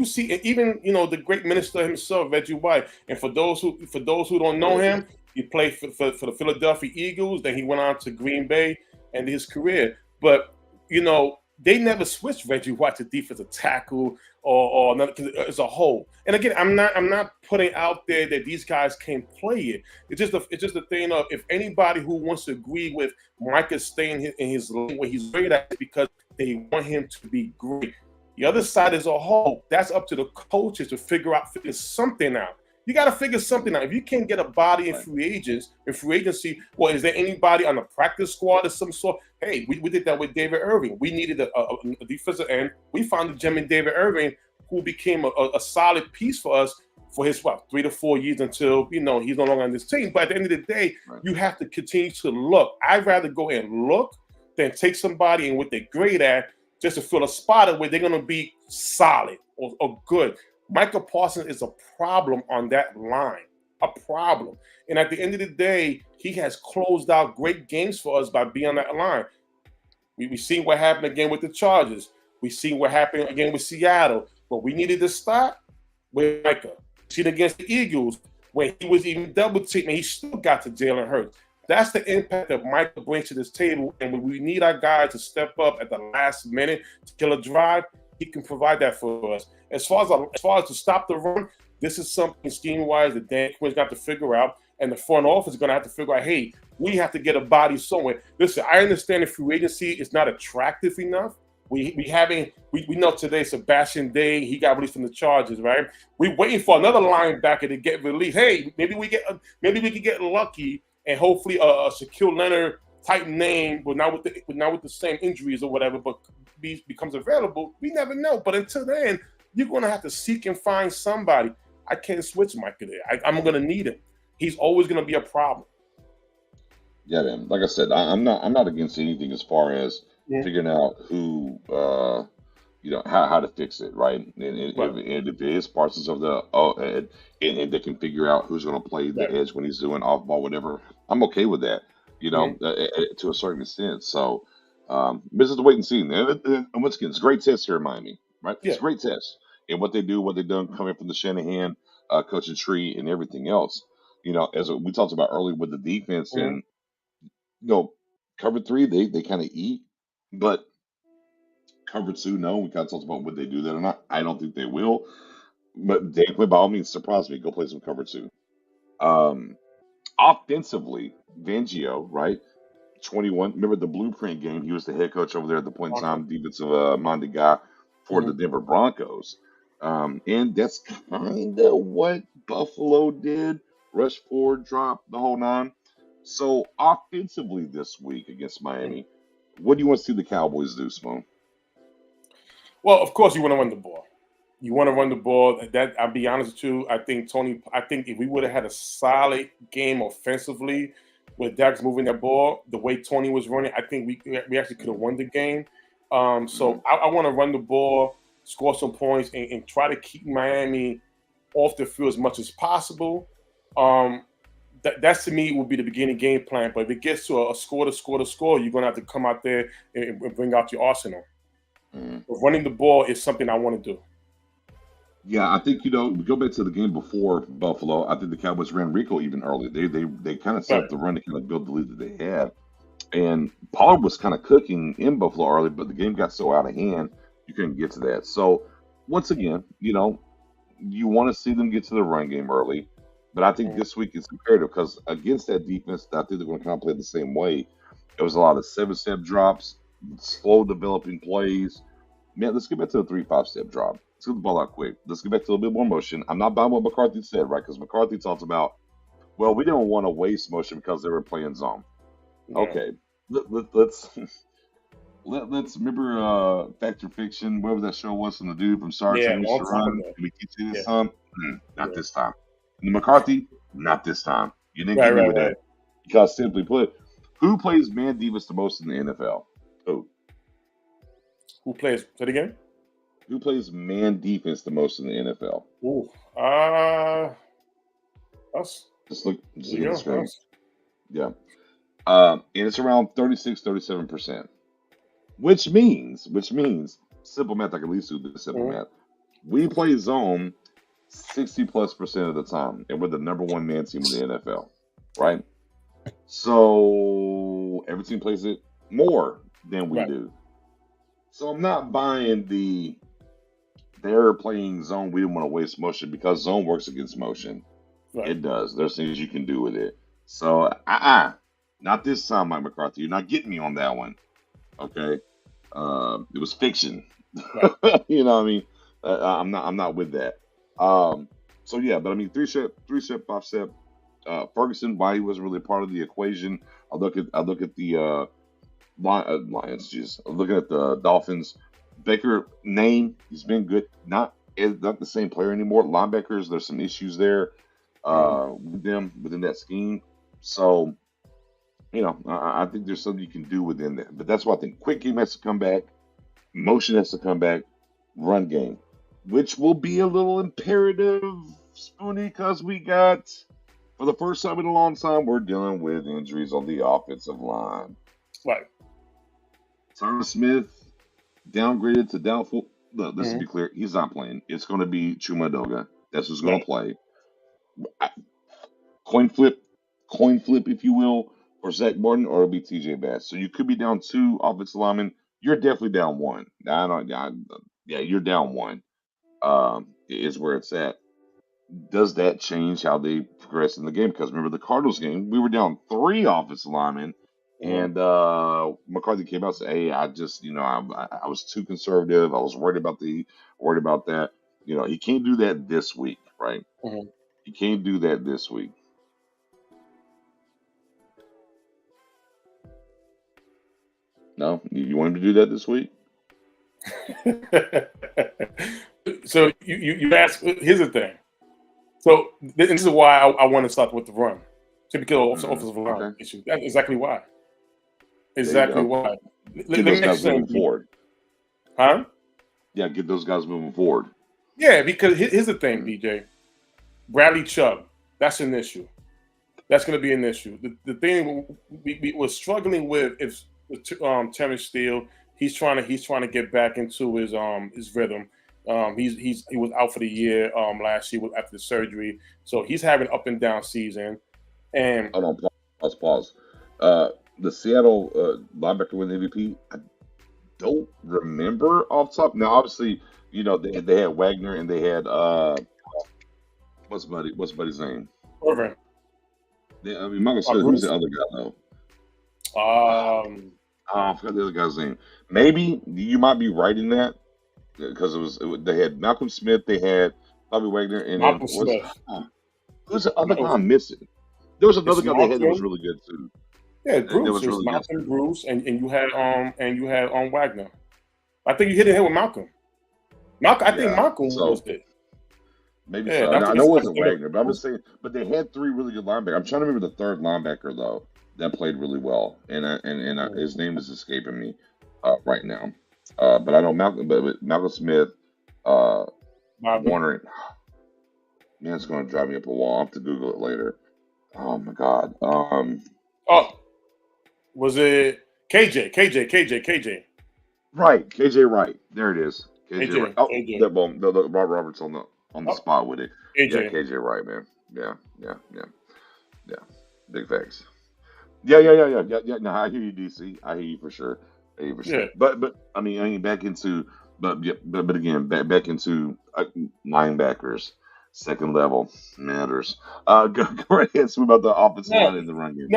see even the great minister himself, Reggie White, and for those who don't know him, he played for the Philadelphia Eagles. Then he went on to Green Bay and his career. But they never switched Reggie White to defensive tackle or as a whole. And again, I'm not putting out there that these guys can't play it. It's just the thing of if anybody who wants to agree with Micah staying in his lane where he's great at it because they want him to be great. The other side as a whole, that's up to the coaches to figure something out. You got to figure something out. If you can't get a body in free agency, well, is there anybody on the practice squad of some sort? Hey, we did that with David Irving. We needed a defensive end. We found a gem in David Irving who became a solid piece for us for his 3 to 4 years until he's no longer on this team. But at the end of the day, you have to continue to look. I'd rather go and look than take somebody and what they're great at just to fill a spot where they're going to be solid or good. Michael Parsons is a problem on that line, a problem. And at the end of the day, he has closed out great games for us by being on that line. We've seen what happened again with the Chargers. We've seen what happened again with Seattle. But we needed to stop with Micah. We've seen against the Eagles when he was even double teamed and he still got to Jalen Hurts. That's the impact that Michael brings to this table. And when we need our guys to step up at the last minute to kill a drive, he can provide that for us. As far as to stop the run, this is something scheme-wise that Dan Quinn's got to figure out, and the front office is going to have to figure out, hey, we have to get a body somewhere. Listen, I understand the free agency is not attractive enough. We know today Sebastian Day, he got released from the Chargers, right? We're waiting for another linebacker to get released. Hey, maybe we can get lucky and hopefully Shaquille Leonard type name, but not with the same injuries or whatever, but becomes available, we never know. But until then, you're going to have to seek and find somebody. I can't switch Micah there. I'm going to need him. He's always going to be a problem. Yeah, man. Like I said, I'm not against anything as far as figuring out who, how to fix it, right? And if it is Parsons of the and they can figure out who's going to play the edge when he's doing off ball, whatever. I'm okay with that, to a certain extent. So, this is the wait and see. And once again, it's a great test here in Miami, right? It's a great test, and what they've done coming from the Shanahan coaching tree and everything else. As we talked about earlier with the defense and cover 3, they kind of eat, but cover 2, no. We kind of talked about would they do that or not. I don't think they will, but they could by all means surprise me. Go play some cover 2. Offensively, Fangio, right? 21. Remember the blueprint game? He was the head coach over there at the point in time, defensive minded guy for the Denver Broncos. And that's kind of what Buffalo did. Rush forward, drop, the whole 9. So offensively this week against Miami, what do you want to see the Cowboys do, Spoon? Well, of course you want to run the ball. You want to run the ball. That I'll be honest with you. I think if we would have had a solid game offensively with Dax moving that ball the way Tony was running, I think we actually could have won the game. So I want to run the ball, score some points, and try to keep Miami off the field as much as possible. That's to me will be the beginning game plan. But if it gets to a score, you're gonna have to come out there and bring out your arsenal. But running the ball is something I want to do. Yeah, I think we go back to the game before Buffalo. I think the Cowboys ran Rico even early. They kind of set up the run to kind of build the lead that they had. And Pollard was kind of cooking in Buffalo early, but the game got so out of hand you couldn't get to that. So once again, you want to see them get to the run game early. But I think this week is imperative because against that defense, I think they're going to kind of play the same way. It was a lot of 7-step drops, slow developing plays. Man, let's get back to the 3-5-step drop. Let's get the ball out quick. Let's get back to a little bit more motion. I'm not buying what McCarthy said, right? Because McCarthy talks about, well, we didn't want to waste motion because they were playing zone. Yeah. Okay, let's remember Fact or Fiction, whatever that show was from the dude from Star Trek used to run. Can we teach you this time? Not this time. And McCarthy, not this time. You didn't get me with that. Because simply put, who plays man defense the most in the NFL? Who plays? Say it again. Who plays man defense the most in the NFL? Ooh, us. Just look at the screen. Yeah. And it's around 36-37%. Which means, simple math, I can at least do this simple math. We play zone 60+% of the time, and we're the number 1 man team in the NFL, right? So every team plays it more than we do. So I'm not buying they're playing zone. We didn't want to waste motion because zone works against motion. Right. It does. There's things you can do with it. So not this time, Mike McCarthy. You're not getting me on that one. Okay, it was fiction. Right. You know what I mean? I'm not with that. So yeah, but I mean, 3-step, 5-step. Ferguson, why he wasn't really a part of the equation. I look at the Lions. Jeez, I'm looking at the Dolphins. Baker name, he's been good. Not the same player anymore. Linebackers, there's some issues there with them within that scheme. So, I think there's something you can do within that. But that's why I think quick game has to come back, motion has to come back, run game, which will be a little imperative, Spoonie, because we got, for the first time in a long time, we're dealing with injuries on the offensive line. Right. Tyron Smith downgraded to doubtful. Look, let's be clear. He's not playing. It's going to be Chumadoga. That's who's going to play. Coin flip, if you will, or Zach Martin, or it'll be TJ Bass. So you could be down 2 offensive linemen. You're definitely down 1. You're down 1. Is where it's at. Does that change how they progress in the game? Because remember the Cardinals game, we were down 3 offensive linemen. And McCarthy came out and said, "Hey, I just, I was too conservative. I was worried about that. He can't do that this week, right? He can't do that this week." No, you want him to do that this week? So you ask. Here's the thing. So this is why I want to start with the run. Typical offensive line Okay. issue. That's exactly why. There you Exactly go. why. Get Let me those ask you guys moving something. forward. Huh? Yeah, get those guys moving forward. Yeah, because here's the thing, BJ. Bradley Chubb. That's an issue. That's going to be an issue. The thing we were struggling with is Terrence Steele. He's trying to get back into his rhythm. He was out for the year last year after the surgery, so he's having up and down season. And Hold on, pause. The Seattle linebacker win the MVP. I don't remember off the top. Now, obviously, they had Wagner and they had what's buddy's name? Irvin. I mean, Michael Smith. Who's the other guy though? I forgot the other guy's name. Maybe you might be right in that because they had Malcolm Smith, they had Bobby Wagner, and Malcolm Smith. Who's the other guy I'm missing? There was another guy they had that was Malcolm. really good too. Yeah, That Bruce. was There's really Malcolm, good. Bruce, and you had Wagner. I think you hit it here with Malcolm. I think Malcolm was it. Maybe Yeah, so. I know it wasn't that's- Wagner, but I'm just saying. But they had three really good linebackers. I'm trying to remember the third linebacker though that played really well, and his name is escaping me right now. But I know Malcolm Smith, Warner. Man, it's going to drive me up a wall. I'll have to Google it later. Oh my God. Was it KJ? Right, KJ Wright. There it is. KJ. Wright. Oh, KJ. the Rob Roberts on the spot with it. KJ. Yeah, KJ Wright, man. Yeah. Big facts. Yeah. No, I hear you, DC. I hear you for sure. Yeah. But I mean, back into, but again, back into linebackers. Second level matters. Go right ahead. Speak about the offensive line in the run game.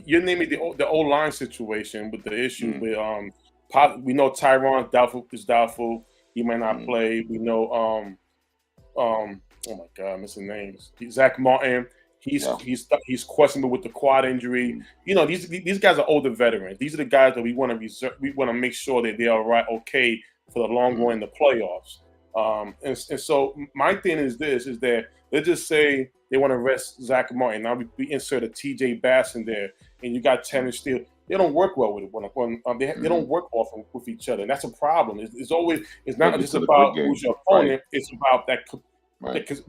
You're naming the old line situation with the issue with we know Tyron is doubtful. He might not play. We know oh my God, I'm missing names. Zach Martin. He's questionable with the quad injury. You know, these guys are older veterans. These are the guys that we want to reserve. We want to make sure that they are okay for the long run in the playoffs. And so my thing is that let's just say they want to rest Zach Martin. Now we insert a TJ Bass in there, and you got Terrence Steele. They don't work well with it. They don't work often with each other, and that's a problem. It's not just about who's your opponent. Right. It's about that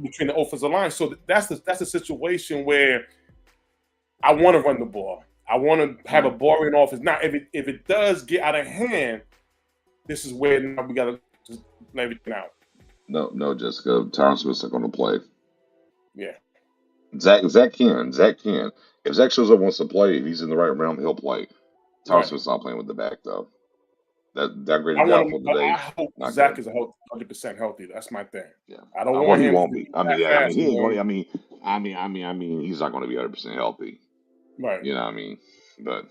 between the offensive line. So that's a situation where I want to run the ball. I want to have a boring offense. Now, if it does get out of hand, this is where now we got to just let everything out. No, Jessica. Tyron Smith's not going to play. Yeah. Zach can. If Zach shows up wants to play, if he's in the right realm, he'll play. Tyron Smith's not playing with the back though. That graded doubtful today. I hope Zach is 100% healthy. That's my thing. Yeah. I don't want him. He won't be. He ain't going. I mean, he's not going to be 100% healthy. Right. You know what I mean? But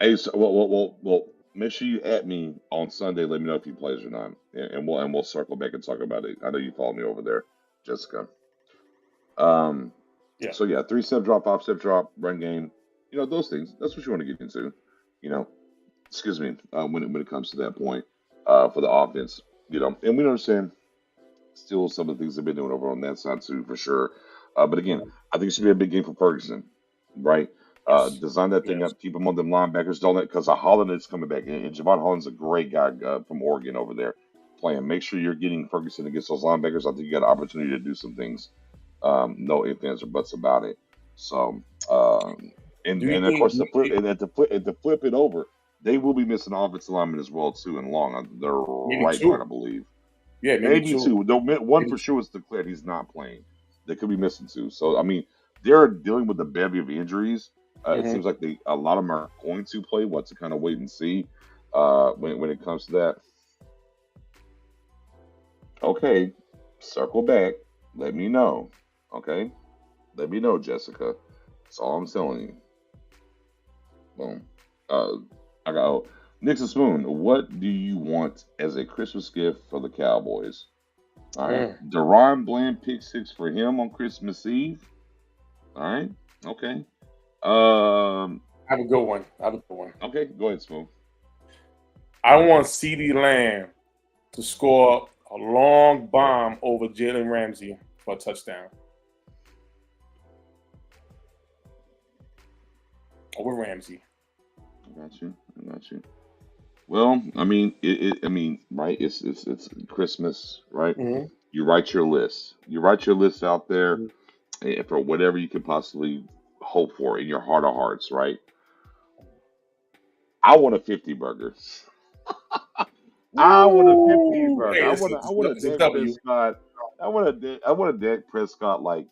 hey, so, well. Make sure you at me on Sunday. Let me know if he plays or not, and we'll circle back and talk about it. I know you follow me over there, Jessica. Yeah. So 3-step drop, 5-step drop, run game. You know those things. That's what you want to get into. You know, excuse me. When it comes to that point, for the offense, you know, and we understand still some of the things they've been doing over on that side too, for sure. But again, I think it should be a big game for Ferguson, right? Design that thing up, keep them on them linebackers, don't let, because Holland is coming back, and Javon Holland's a great guy from Oregon over there playing. Make sure you're getting Ferguson against those linebackers. I think you got an opportunity to do some things. No ifs, ands, or buts about it. So, and of course, to flip it over, they will be missing offensive linemen as well too. And long, they're right, I believe. Yeah, maybe two. One for sure is declared he's not playing. They could be missing two. So I mean, they're dealing with a bevy of injuries. It seems like a lot of them are going to play. What to kind of wait and see when it comes to that. Okay, circle back. Let me know. Okay, let me know, Jessica. That's all I'm telling you. Boom. I got Nixon Spoon. What do you want as a Christmas gift for the Cowboys? All right, Deron Bland pick 6 for him on Christmas Eve. All right, okay. I have a good one. Okay, go ahead, Spoon. I want CeeDee Lamb to score a long bomb over Jalen Ramsey for a touchdown. Over Ramsey. I got you. Well, I mean, right? It's Christmas, right? Mm-hmm. You write your list. You write your list out there for whatever you could possibly hope for in your heart of hearts, right? I want a 50 burger. I want a 50 burger. Hey, I want a it's a Dak W. Prescott. I want a Dak Prescott like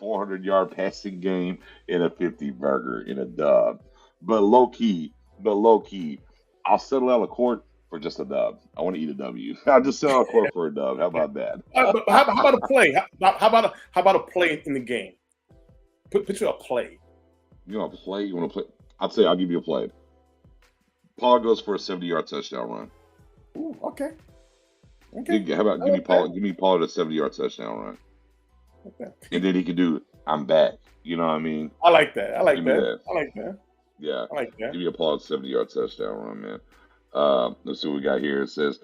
400-yard passing game in a 50 burger in a dub. But low key, I'll settle out of court for just a dub. I want to eat a W. I'll just settle out of court for a dub. How about that? But how about a play? How about a play in the game? Picture a play. You want to play? You want to play? I'll give you a play. Paul goes for a 70-yard touchdown run. Ooh, okay. How about give me Paul a 70-yard touchdown run. Okay. And then he can do I'm back. You know what I mean? I like that. Yeah. I like that. Give me a Paul 70-yard touchdown run, man. Let's see what we got here. It says,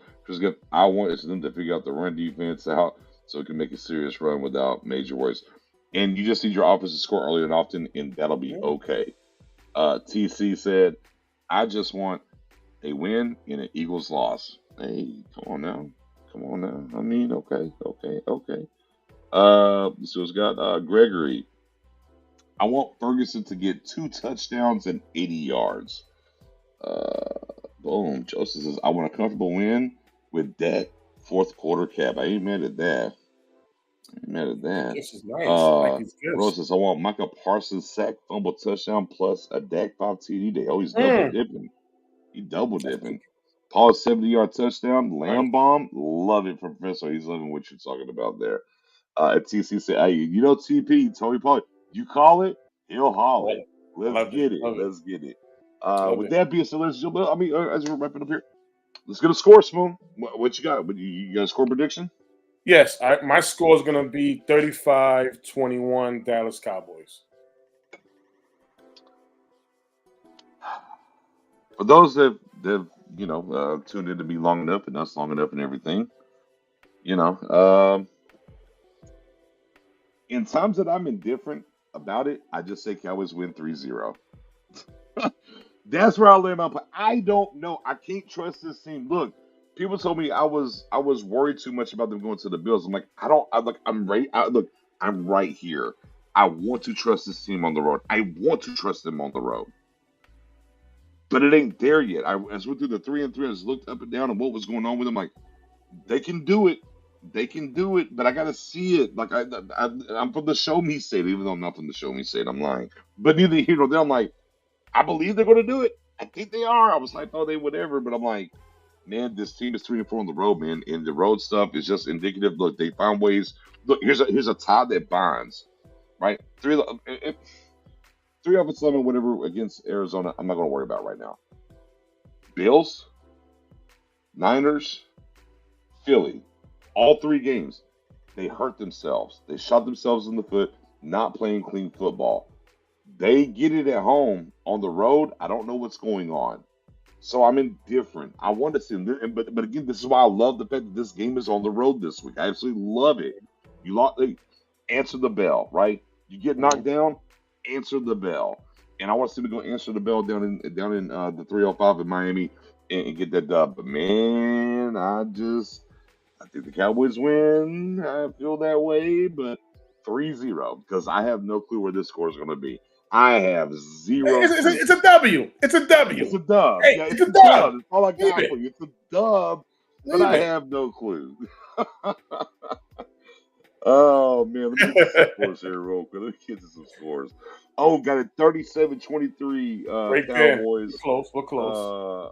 I want them to figure out the run defense out so it can make a serious run without major worries. And you just need your offense to score early and often, and that'll be okay. TC said, I just want a win and an Eagles loss. Hey, come on now. I mean, okay. So it's got Gregory. I want Ferguson to get 2 touchdowns and 80 yards. Boom. Joseph says, I want a comfortable win with that fourth quarter cap. I ain't mad at that. This is nice. Rose says, I want Micah Parsons sack, fumble touchdown, plus a Dak Pop TD day. Oh, he's double dipping. Paul 70-yard touchdown, Lamb bomb. Love it, Professor. He's loving what you're talking about there. TC said, hey, TP, Tony Paul, you call it, he'll haul it. Let's get it. With that being said, ladies and gentlemen, as we're wrapping up here, let's get a score, Spoon. What you got? You got a score prediction? Yes, my score is going to be 35-21 Dallas Cowboys. For those that tuned in to me long enough and us long enough and everything, in times that I'm indifferent about it, I just say Cowboys win 3-0. That's where I lay my play. I don't know. I can't trust this team. Look, people told me I was worried too much about them going to the Bills. I'm like, I'm right here. I want to trust this team on the road. I want to trust them on the road. But it ain't there yet. As we went through the 3-3, I just looked up and down and what was going on with them. Like, they can do it. But I gotta see it. Like I'm from the show me state, even though I'm not from the show me state. I'm lying. But neither here nor there. I'm like, I believe they're gonna do it. I think they are. I was like, oh, they whatever. But I'm like, man, this team is 3-4 on the road, man. And the road stuff is just indicative. Look, they found ways. Look, here's a tie that binds, right? 3 of 7, whatever against Arizona. I'm not gonna worry about right now. Bills, Niners, Philly. All 3 games, they hurt themselves. They shot themselves in the foot, not playing clean football. They get it at home. On the road, I don't know what's going on. So I'm indifferent. I want to see them. But again, this is why I love the fact that this game is on the road this week. I absolutely love it. Answer the bell, right? You get knocked down, answer the bell. And I want to see them go answer the bell down in the 305 in Miami and get that dub. But man, I think the Cowboys win. I feel that way, but 3-0 because I have no clue where this score is going to be. I have zero. It's a W. It's a W. It's a dub. Hey, yeah, it's a dub. That's all I got for you. It's a dub, but I have no clue. Oh man, let me get some scores here real quick. Let me get to some scores. Oh, got it 37-23 Cowboys. We're close.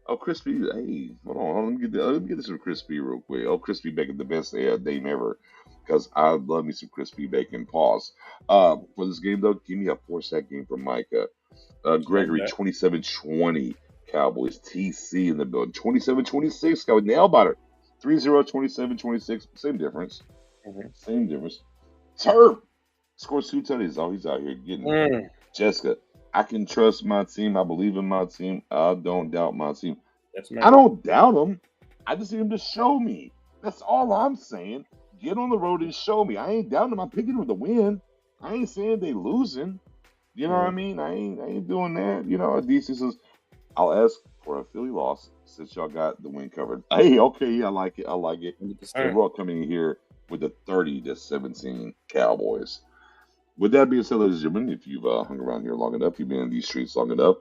Oh, Crispy. Hey, hold on. Let me get some Crispy real quick. Oh, Crispy Bacon, the best name ever. Because I love me some Crispy Bacon. Pause. For this game, though, give me a 4-sack game from Micah. Gregory, 27-20 Cowboys. TC in the building. 27-26 Cowboys. Nail biter. 3-0, 27-26. Same difference. Mm-hmm. Same difference. Turp. Scores 2 touchdowns. Oh, he's out here getting it. Mm. Jessica, I can trust my team. I believe in my team. I don't doubt my team. Yes, I man. don't doubt them. I just need them to show me. That's all I'm saying. Get on the road and show me. I ain't doubting them. I'm picking them to win. I ain't saying they losing. You know what I mean? I ain't doing that. You know, DC says, I'll ask for a Philly loss since y'all got the win covered. Hey, okay, yeah, I like it. I like it. And we're coming in here with the 30-17 Cowboys. With that being said, ladies and gentlemen, if you've hung around here long enough, you've been in these streets long enough,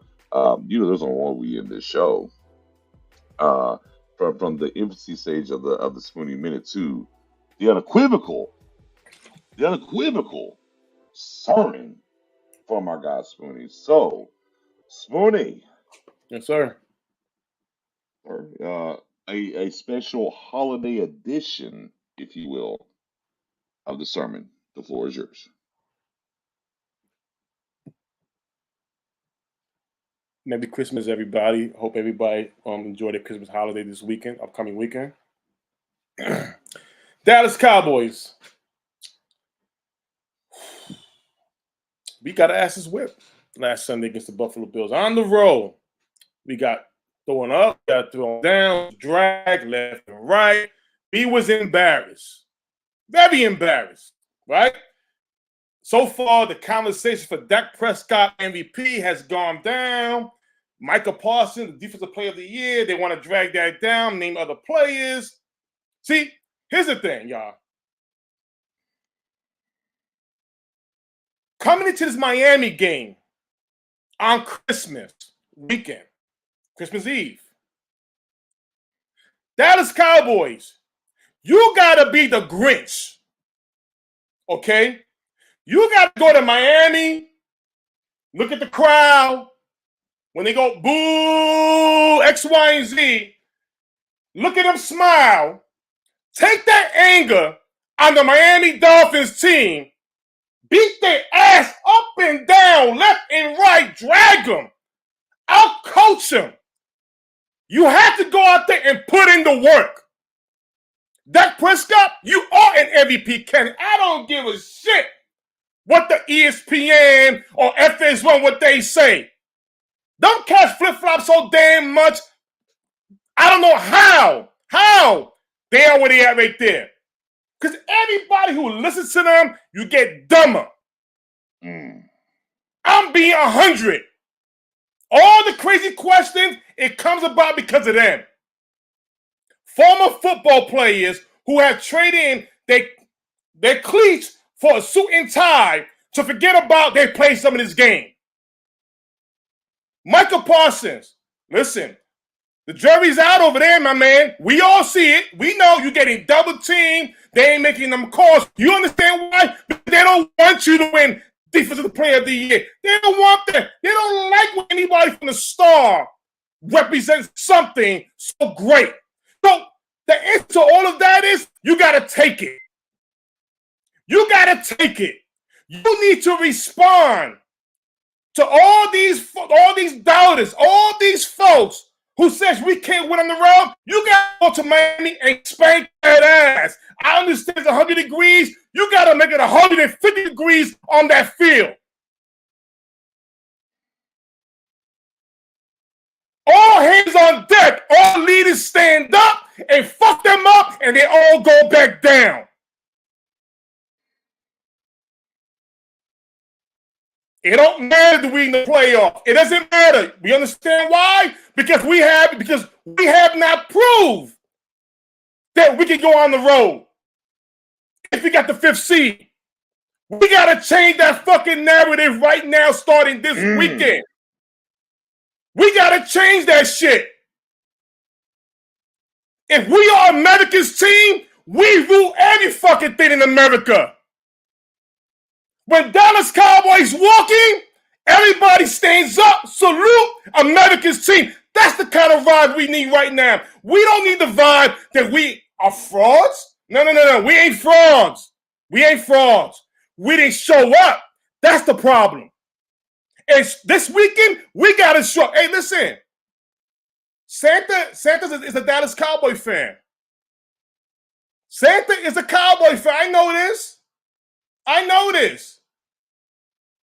you know there's no more we in this show. From the infancy stage of the Spoonie Minute to the unequivocal sermon from our guy Spoonie. So, Spoonie. Yes, sir. A special holiday edition, if you will, of the sermon. The floor is yours. Merry Christmas, everybody. Hope everybody enjoy their Christmas holiday this weekend, upcoming weekend. Dallas Cowboys. We got an asses whip last Sunday against the Buffalo Bills. On the road, we got throwing up, got throwing down, drag left and right. We was embarrassed. Very embarrassed, right? So far, the conversation for Dak Prescott MVP has gone down. Micah Parsons, the defensive player of the year, they want to drag that down, name other players. See, here's the thing, y'all. Coming into this Miami game on Christmas weekend, Christmas Eve, Dallas Cowboys, you got to be the Grinch, okay? You got to go to Miami, look at the crowd. When they go boo, X, Y, and Z, look at them smile. Take that anger on the Miami Dolphins team. Beat their ass up and down, left and right. Drag them. Out-coach them. You have to go out there and put in the work. Dak Prescott, you are an MVP candidate. I don't give a shit what the ESPN or FS1, what they say. Don't catch flip-flops so damn much. I don't know how they are where they are right there. Because everybody who listens to them, you get dumber. I'm being 100. All the crazy questions, it comes about because of them. Former football players who have traded in their cleats for a suit and tie to forget about they played some of this game. Michael Parsons, listen, the jury's out over there, my man. We all see it. We know you're getting double teamed. They ain't making them calls. You understand why? They don't want you to win Defensive Player of the Year. They don't want that. They don't like when anybody from the star represents something so great. So the answer to all of that is you got to take it. You got to take it. You need to respond to all these doubters, all these folks who says we can't win on the road. You got to go to Miami and spank that ass. I understand it's 100 degrees. You got to make it 150 degrees on that field. All hands on deck. All leaders stand up and fuck them up, and they all go back down. It don't matter that we in the playoff. It doesn't matter. We understand why? Because we have not proved that we can go on the road. If we got the 5th seed, we got to change that fucking narrative right now starting this weekend. We got to change that shit. If we are America's team, we rule every fucking thing in America. When Dallas Cowboys walking, everybody stands up, salute America's team. That's the kind of vibe we need right now. We don't need the vibe that we are frauds. No. We ain't frauds. We ain't frauds. We didn't show up. That's the problem. And this weekend, we got to show. Hey, listen. Santa is a Dallas Cowboy fan. Santa is a Cowboy fan. I know this.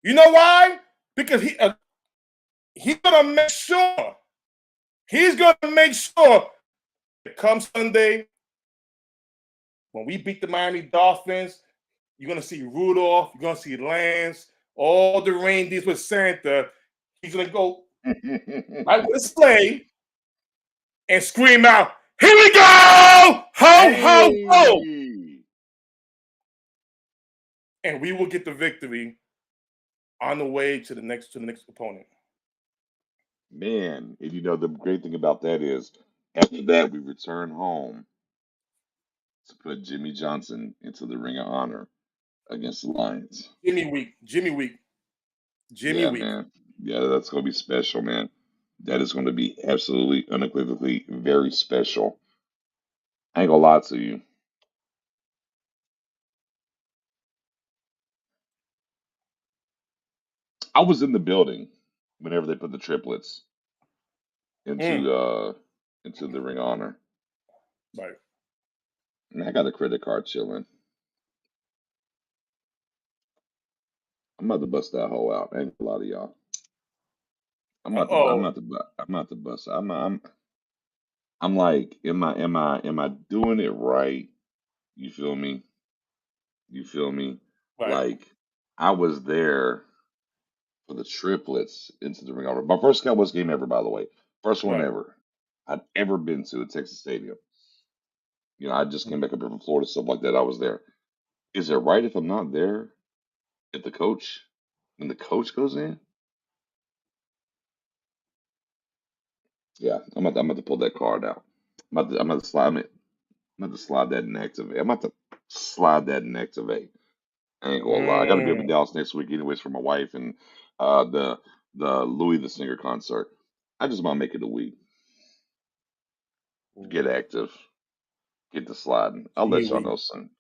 You know why? Because he's gonna make sure. He's gonna make sure. Come Sunday, when we beat the Miami Dolphins, you're gonna see Rudolph. You're gonna see Lance. All the reindeers with Santa. He's gonna go right with a sleigh and scream out, "Here we go! Ho, ho, ho!" Hey! And we will get the victory on the way to the next opponent. Man, and you know the great thing about that is after that we return home to put Jimmy Johnson into the Ring of Honor against the Lions. Jimmy Week. Yeah, man. Yeah, that's gonna be special, man. That is going to be absolutely unequivocally very special. I ain't gonna lie to you. I was in the building whenever they put the triplets into the Ring of Honor. Right. Man, I got a credit card chilling. I'm about to bust that hoe out. I ain't gonna lie to y'all. Oh, I'm about to bust. I'm like, am I doing it right? You feel me? You feel me? right, Like I was there for the triplets into the Ring of Honor. My first Cowboys game ever, by the way. First one right. ever I'd ever been to at Texas Stadium. You know, I just came back up here from Florida, stuff like that. I was there. Is it right if I'm not there if the coach when the coach goes in? Yeah, I'm about to pull that card out. I'm about to slide it. I'm about to slide that and activate. I'm about to slide that and activate. I ain't gonna lie. I got to be up in Mm. Dallas next week, anyways, for my wife and the Louis the Singer concert. I just want to make it a week. Get active. Get the sliding. I'll Jimmy let y'all Week. know soon.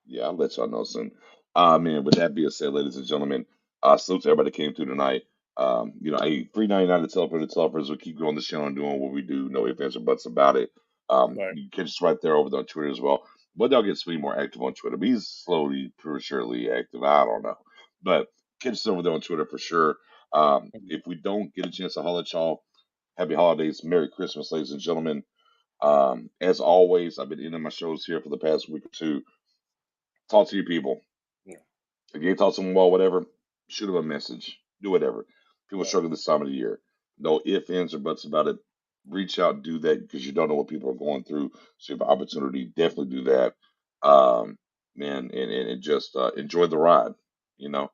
Yeah, I'll let y'all know soon. Man, with that being said, ladies and gentlemen, salute to everybody that came through tonight. You know, hey, $3.99 to teleporters. We'll keep going the show and doing what we do. No ifs, ands, or buts about it. Right. You can catch us right there over on Twitter as well. But y'all get Sweet more active on Twitter. But he's slowly, pretty surely active. I don't know. But catch us over there on Twitter for sure. If we don't get a chance to holler at y'all, happy holidays, Merry Christmas, ladies and gentlemen. As always, I've been ending my shows here for the past week or two. Talk to your people. Yeah. If you ain't talk to them well, whatever, shoot them a message. Do whatever. People Right. struggle this time of the year. No ifs, ands, or buts about it. Reach out, do that because you don't know what people are going through. So if you have an opportunity, definitely do that. Man, and just enjoy the ride. You know,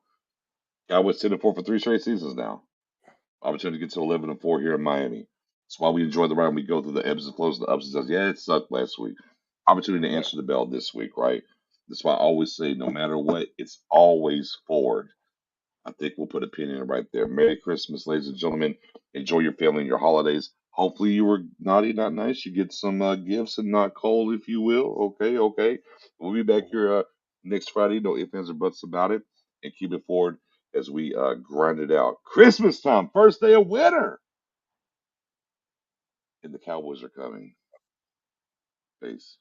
Cowboys 10-4 for 3 straight seasons now. Opportunity to get to 11-4 here in Miami. That's why we enjoy the ride. We go through the ebbs and flows, the ups and downs. Yeah, it sucked last week. Opportunity to Right. answer the bell this week, right? That's why I always say, no matter what, it's always forward. I think we'll put a pin in it right there. Merry Christmas, ladies and gentlemen. Enjoy your family and your holidays. Hopefully, you were naughty, not nice. You get some gifts and not cold, if you will. Okay, okay. We'll be back here next Friday. No ifs, ands, or buts about it. And keep it forward as we grind it out. Christmas time, first day of winter. And the Cowboys are coming. Peace.